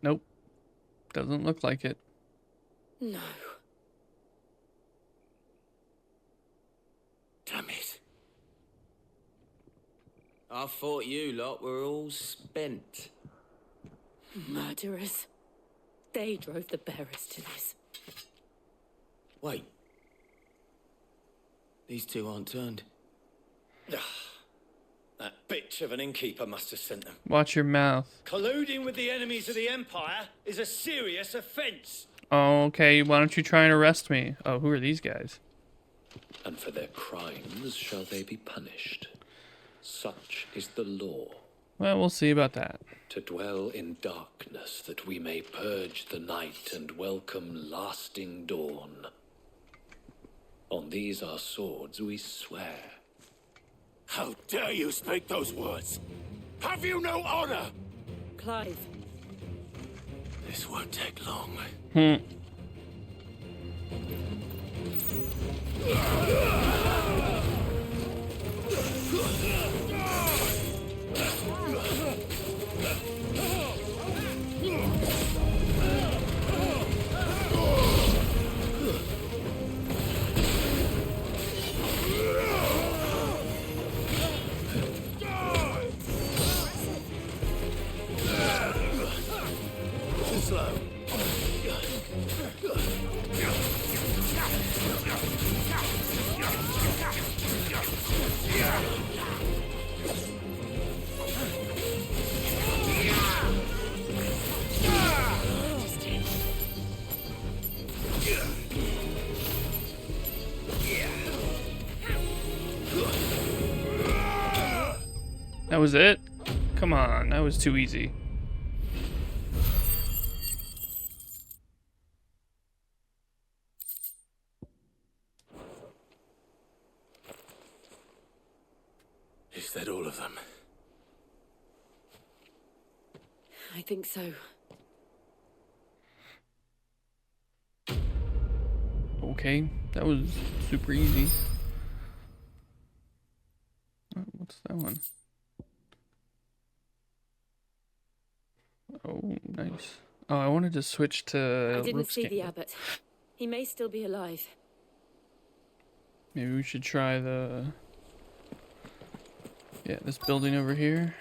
Nope. Doesn't look like it. No. Damn it. I thought you lot were all spent. Murderers. They drove the bearers to this. Wait. These two aren't turned. That bitch of an innkeeper must have sent them. Watch your mouth. Colluding with the enemies of the Empire is a serious offense. Oh, okay. Why don't you try and arrest me? Oh, who are these guys? And for their crimes shall they be punished. Such is the law. Well, we'll see about that. To dwell in darkness that we may purge the night and welcome lasting dawn. On these our swords we swear. How dare you speak those words? Have you no honor? Clive. This won't take long. Too slow. That was it? Come on, that was too easy. Is that all of them? I think so. Okay, that was super easy. What's that one? Oh, nice. Oh, I wanted to switch to I didn't see Roofscan. the abbot. He may still be alive. Maybe we should try the... Yeah, this building over here.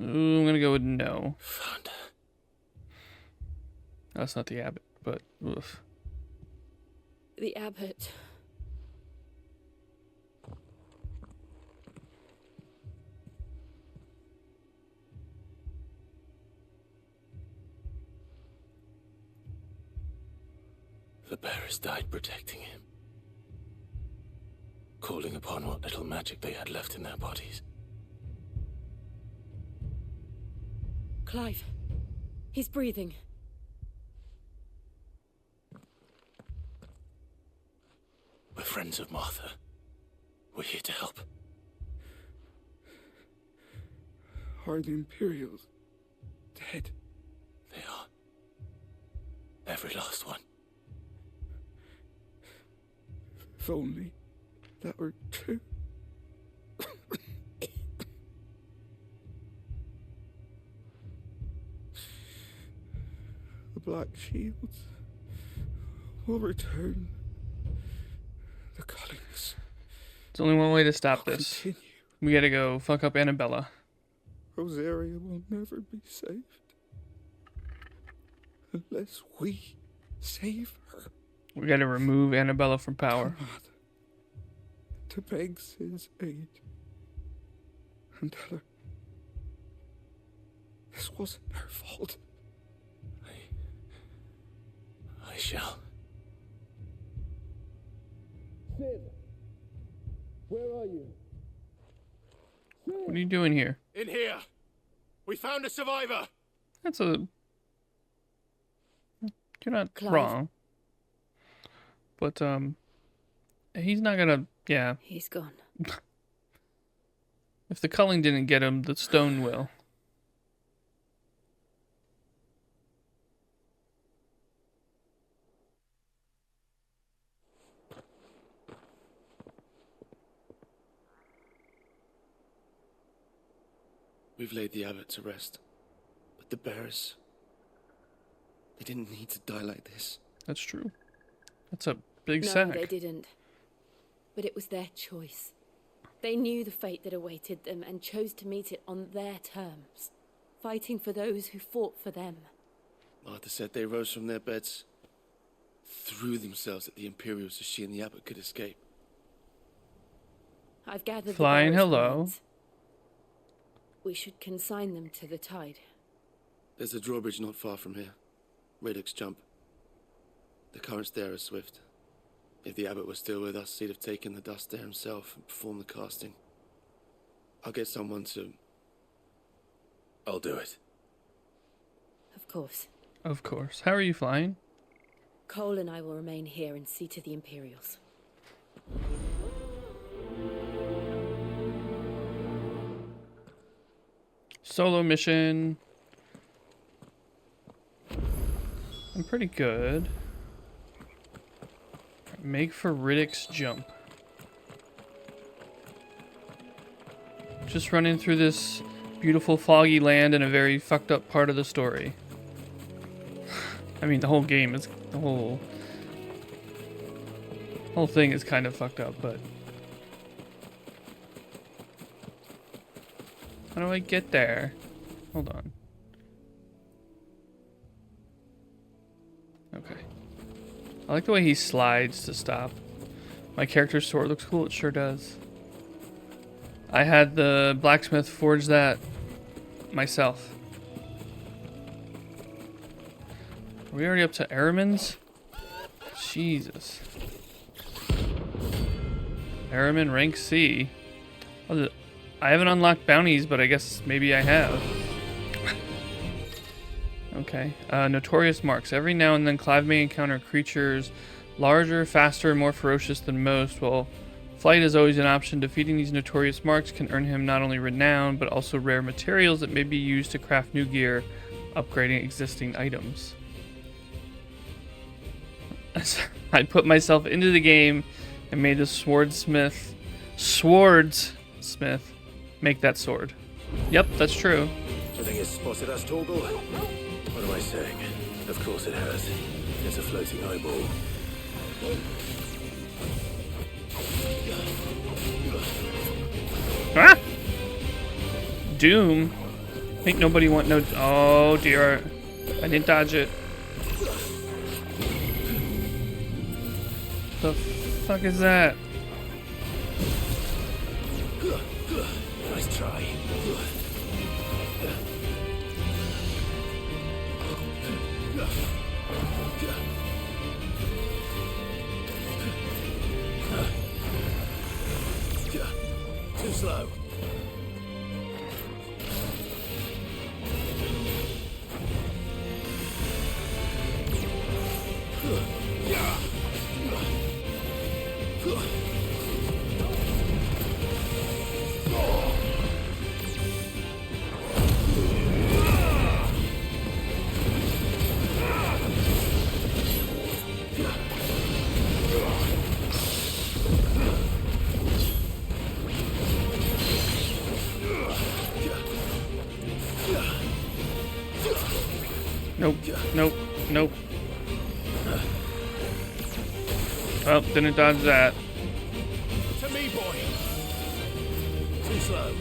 Ooh, I'm gonna go with no. Found. That's not the abbot, but oof. The abbot. The bearers died protecting him, calling upon what little magic they had left in their bodies. Clive, he's breathing. We're friends of Martha. We're here to help. Are the Imperials dead? They are. Every last one. If only that were true. The Black Shields will return. The Cullings. There's only one way to stop this. We gotta go fuck up Annabella. Rosaria will never be saved. Unless we save her. We gotta remove Annabella from power. To beg Sid's aid. And tell her this wasn't her fault. I shall. Sid, where are you? What are you doing here? In here! We found a survivor! That's a... You're not Clive. wrong. But, he's not gonna... Yeah. He's gone. If the culling didn't get him, the stone will. We've laid the abbot to rest. But the bearers... They didn't need to die like this. That's true. That's a big No, sack. they didn't. But it was their choice. They knew the fate that awaited them and chose to meet it on their terms, fighting for those who fought for them. Martha said they rose from their beds, threw themselves at the Imperials so she and the abbot could escape. I've gathered Flying the bearers' hello. remains. We should consign them to the tide. There's a drawbridge not far from here. Riddick's Jump. The currents there are swift. If the abbot was still with us, he'd have taken the dust there himself and performed the casting. I'll get someone to... I'll do it. Of course. Of course. How are you flying? Cole and I will remain here and see to the Imperials. Solo mission. I'm pretty good. Make for Riddick's Jump. Just running through this beautiful foggy land in a very fucked up part of the story. I mean, the whole game is... The whole thing is kind of fucked up, but... How do I get there? Hold on. Okay. I like the way he slides to stop. My character's sword looks cool. It sure does. I had the blacksmith forge that myself. Are we already up to Aramin's? Jesus. Aramin rank C. Oh, I haven't unlocked bounties, but I guess maybe I have. Okay. Notorious marks. Every now and then Clive may encounter creatures larger, faster, and more ferocious than most. While flight is always an option, defeating these notorious marks can earn him not only renown, but also rare materials that may be used to craft new gear, upgrading existing items. I put myself into the game and made the swordsmith make that sword. Yep, that's true. Do you think it's spotted us, Torgal? What am I saying? Of course it has. It's a floating eyeball. Ah! Doom. Ain't nobody want no... Oh dear. I didn't dodge it. The fuck is that? Nice try. Nope. Nope. Nope. Oh, didn't dodge that. To me, boy. Too slow.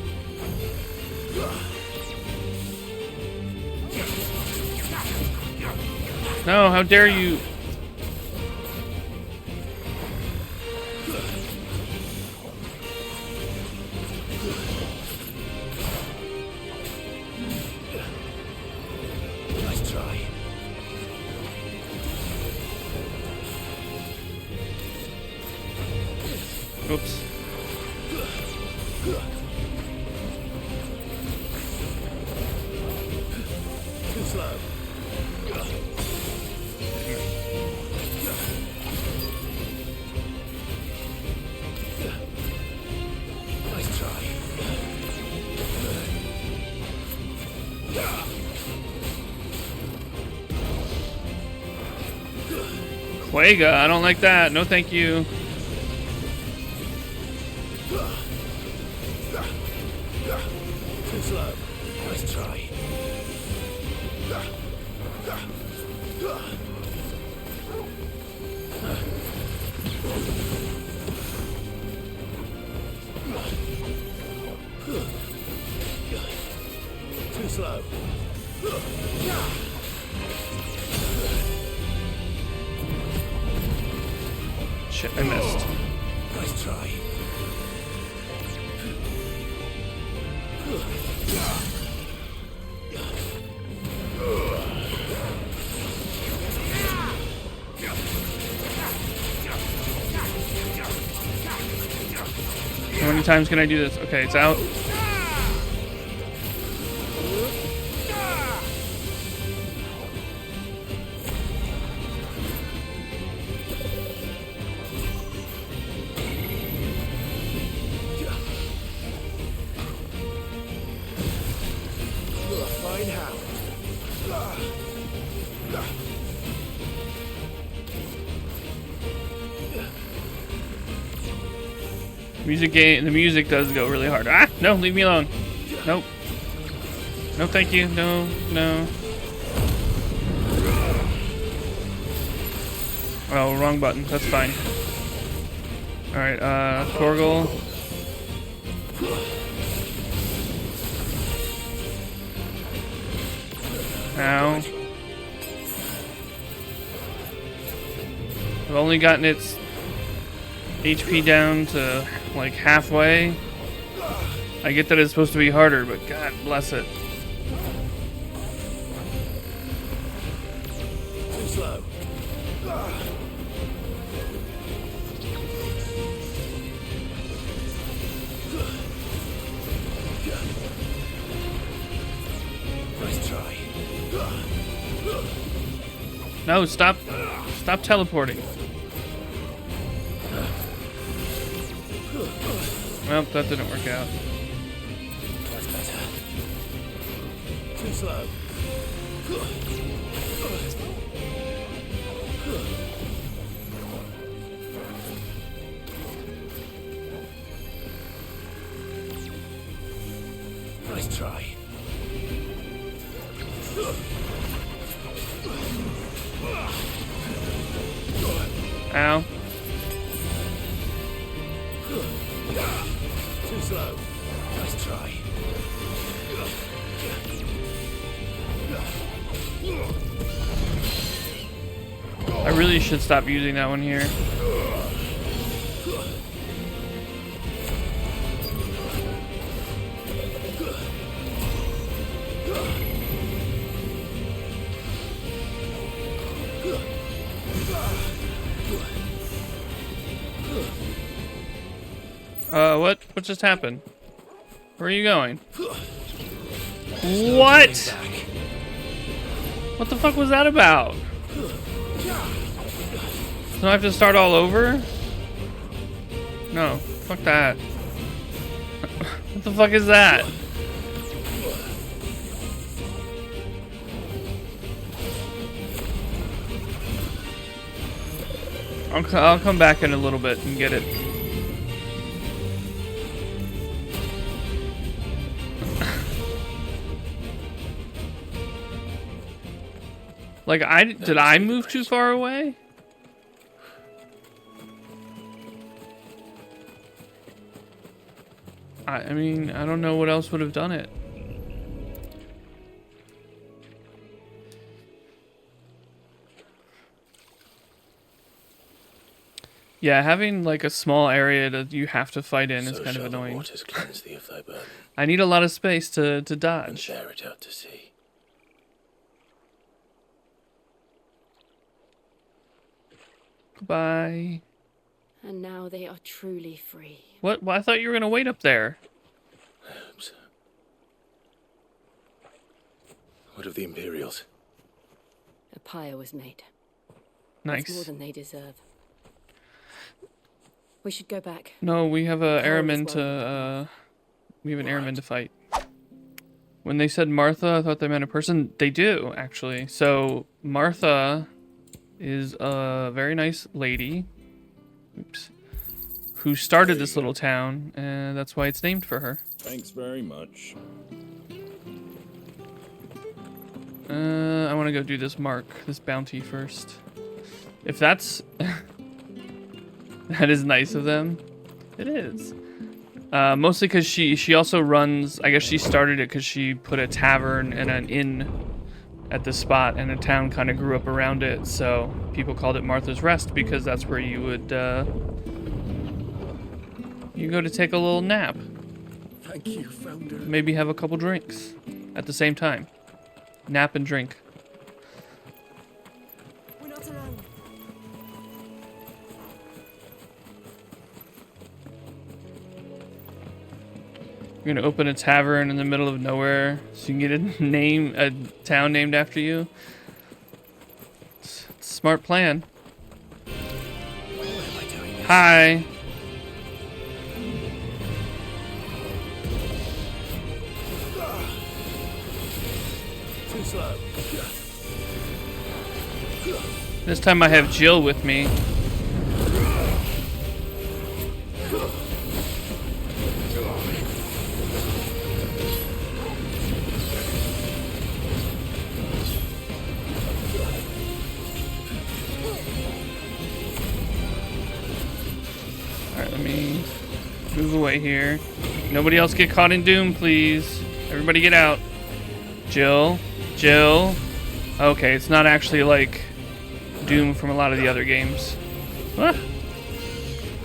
No, how dare you? Nice try. Oops. Too slow. Nice try. Quagga, I don't like that. No, thank you. Too slow. Nice try. Too slow. Shit, I missed. Nice try. How many times can I do this? Okay, it's out. Fine how. The music does go really hard. Ah, no, leave me alone. Nope. No, thank you. No, no. Oh, wrong button. That's fine. Alright, Torgal. Ow. I've only gotten its HP down to like halfway. I get that it's supposed to be harder, but God bless it. Too slow. Nice try. No, stop teleporting. Well, that didn't work out. That's better. Too slow. Nice try. Ow. Too slow. Nice try. I really should stop using that one here. What just happened? Where are you going? What? What the fuck was that about? So I have to start all over? No, fuck that. What the fuck is that? I'll come back in a little bit and get it. Like, did I move too far away? I mean, I don't know what else would have done it. Yeah, having like a small area that you have to fight in is kind of annoying. Waters cleanse thee of thy burden, I need a lot of space to and dodge. bear it out to sea. Goodbye. And now they are truly free. What? Well, I thought you were gonna wait up there. I hope so. What of the Imperials? A pyre was made. Nice. It's more than they deserve. We should go back. No, we have a Carl airman is to we have an airman to fight. When they said Martha, I thought they meant a person. They do, actually. So Martha is a very nice lady. Oops. Who started this little town, and that's why it's named for her. Thanks very much. I want to go do this bounty first. If that's... That is nice of them. It is. Mostly because she also runs... I guess she started it because she put a tavern and an inn at the spot, and a town kind of grew up around it, so people called it Martha's Rest because that's where you would... you go to take a little nap. Thank you, Founder. Maybe have a couple drinks at the same time. Nap and drink. We're not alone. You're gonna open a tavern in the middle of nowhere so you can get a town named after you. It's a smart plan. Hi. Too slow. This time I have Jill with me. Alright, let me move away here. Nobody else get caught in Doom, please. Everybody get out. Jill. Jill. Okay, it's not actually like Doom from a lot of the other games. Ah.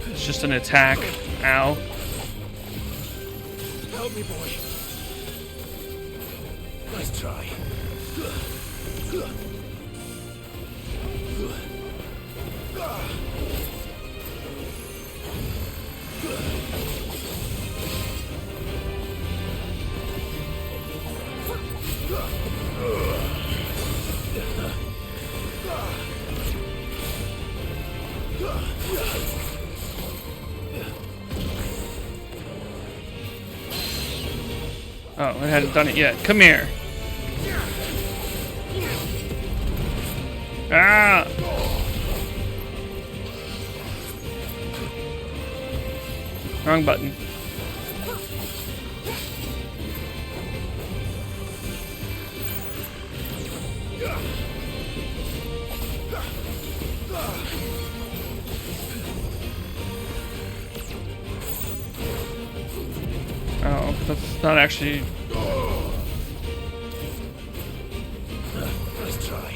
It's just an attack. Ow. Help me, boy. Nice try. Oh, I hadn't done it yet. Come here. Ah! Wrong button. Oh, that's not actually... Nice try.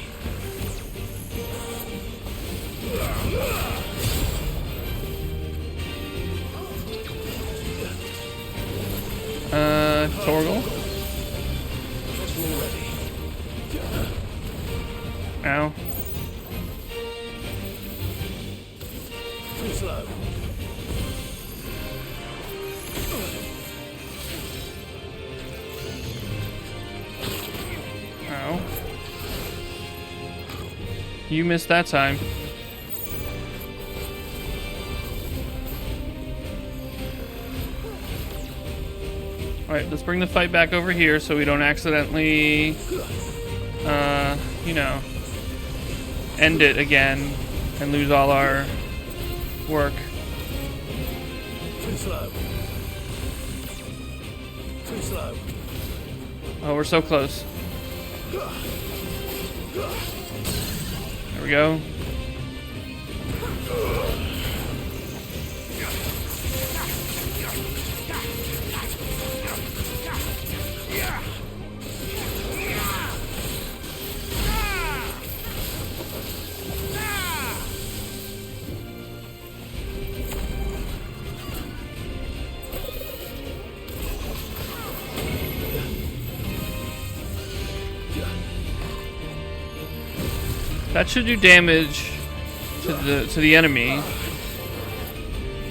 Torgal? Ow. Too slow. Ow. You missed that time. Alright, let's bring the fight back over here so we don't accidentally, you know, end it again and lose all our work. Too slow. Too slow. Oh, we're so close. There we go. That should do damage to the enemy.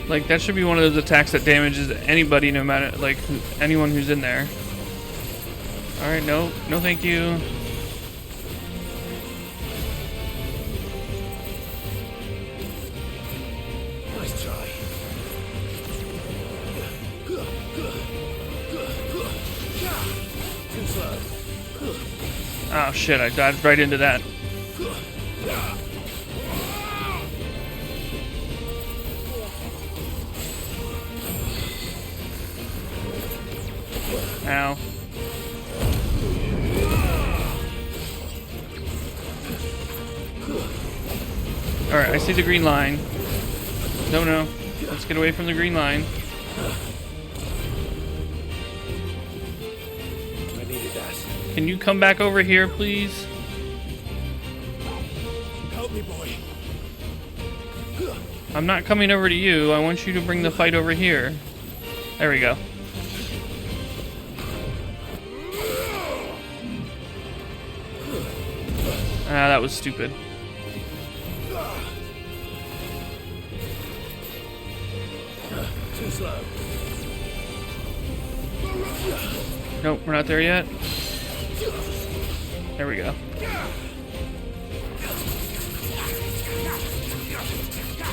Like, that should be one of those attacks that damages anybody, no matter, like, anyone who's in there. Alright, no thank you. Nice try. Too slow. Oh shit, I dodged right into that. Ow. Alright, I see the green line. No. Let's get away from the green line. I needed that. Can you come back over here, please? Help me, boy. I'm not coming over to you. I want you to bring the fight over here. There we go. Ah, that was stupid. Too slow. Nope, we're not there yet. There we go.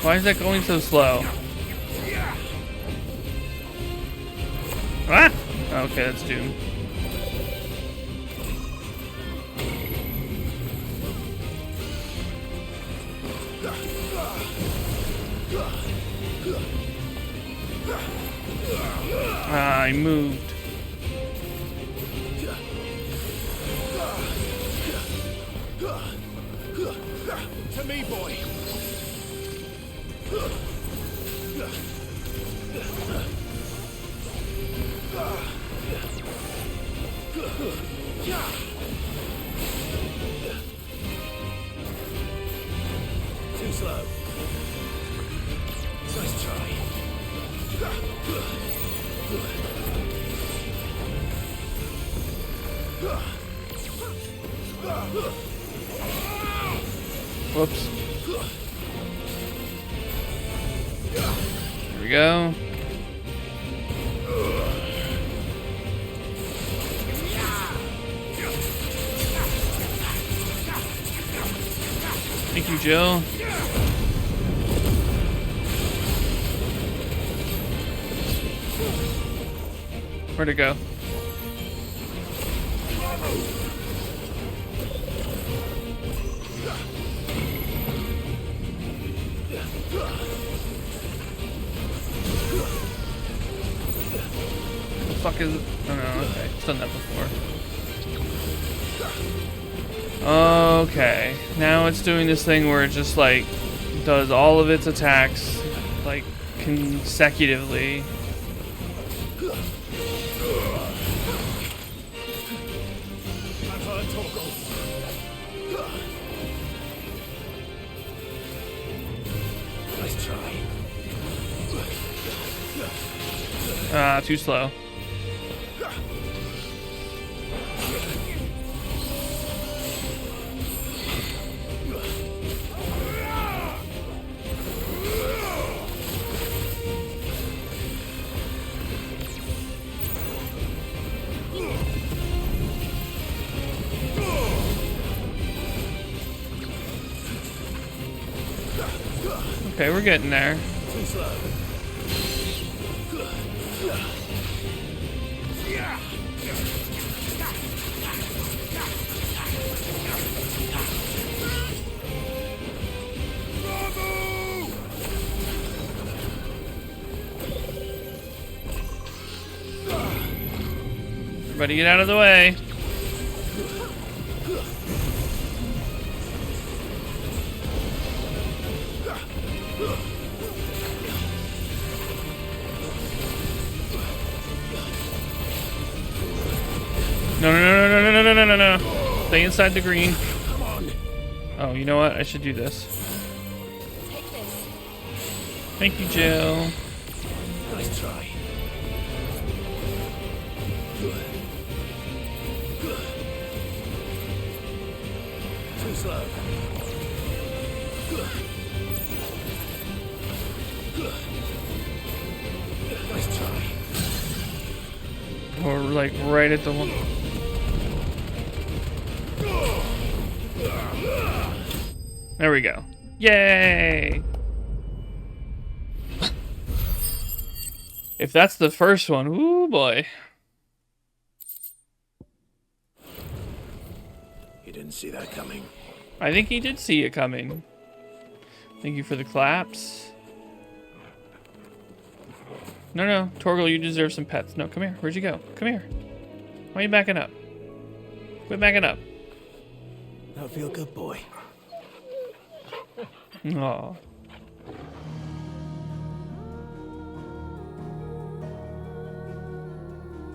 Why is that going so slow? Ah! Okay, that's Doom. Ah, I moved. To me, boy. Too slow. Nice try. Whoops. There we go. Thank you, Jill. Where'd it go? The fuck is it? Oh no, okay. It's done that before. Okay. Now it's doing this thing where it just like does all of its attacks like consecutively. Nice try. Ah, too slow. Okay, we're getting there. Too slow. Everybody get out of the way. No, no, no, no, no, no, no, no, no, no. Stay inside the green. Oh, you know what? I should do this. Thank you, Jill. Nice try. Too slow. Nice try. Or like right at the one. There we go. Yay! If that's the first one, ooh boy. You didn't see that coming. I think he did see it coming. Thank you for the claps. No, no, Torgal, you deserve some pets. No, come here. Where'd you go? Come here. Why are you backing up? Quit backing up. Now feel good, boy. Aw.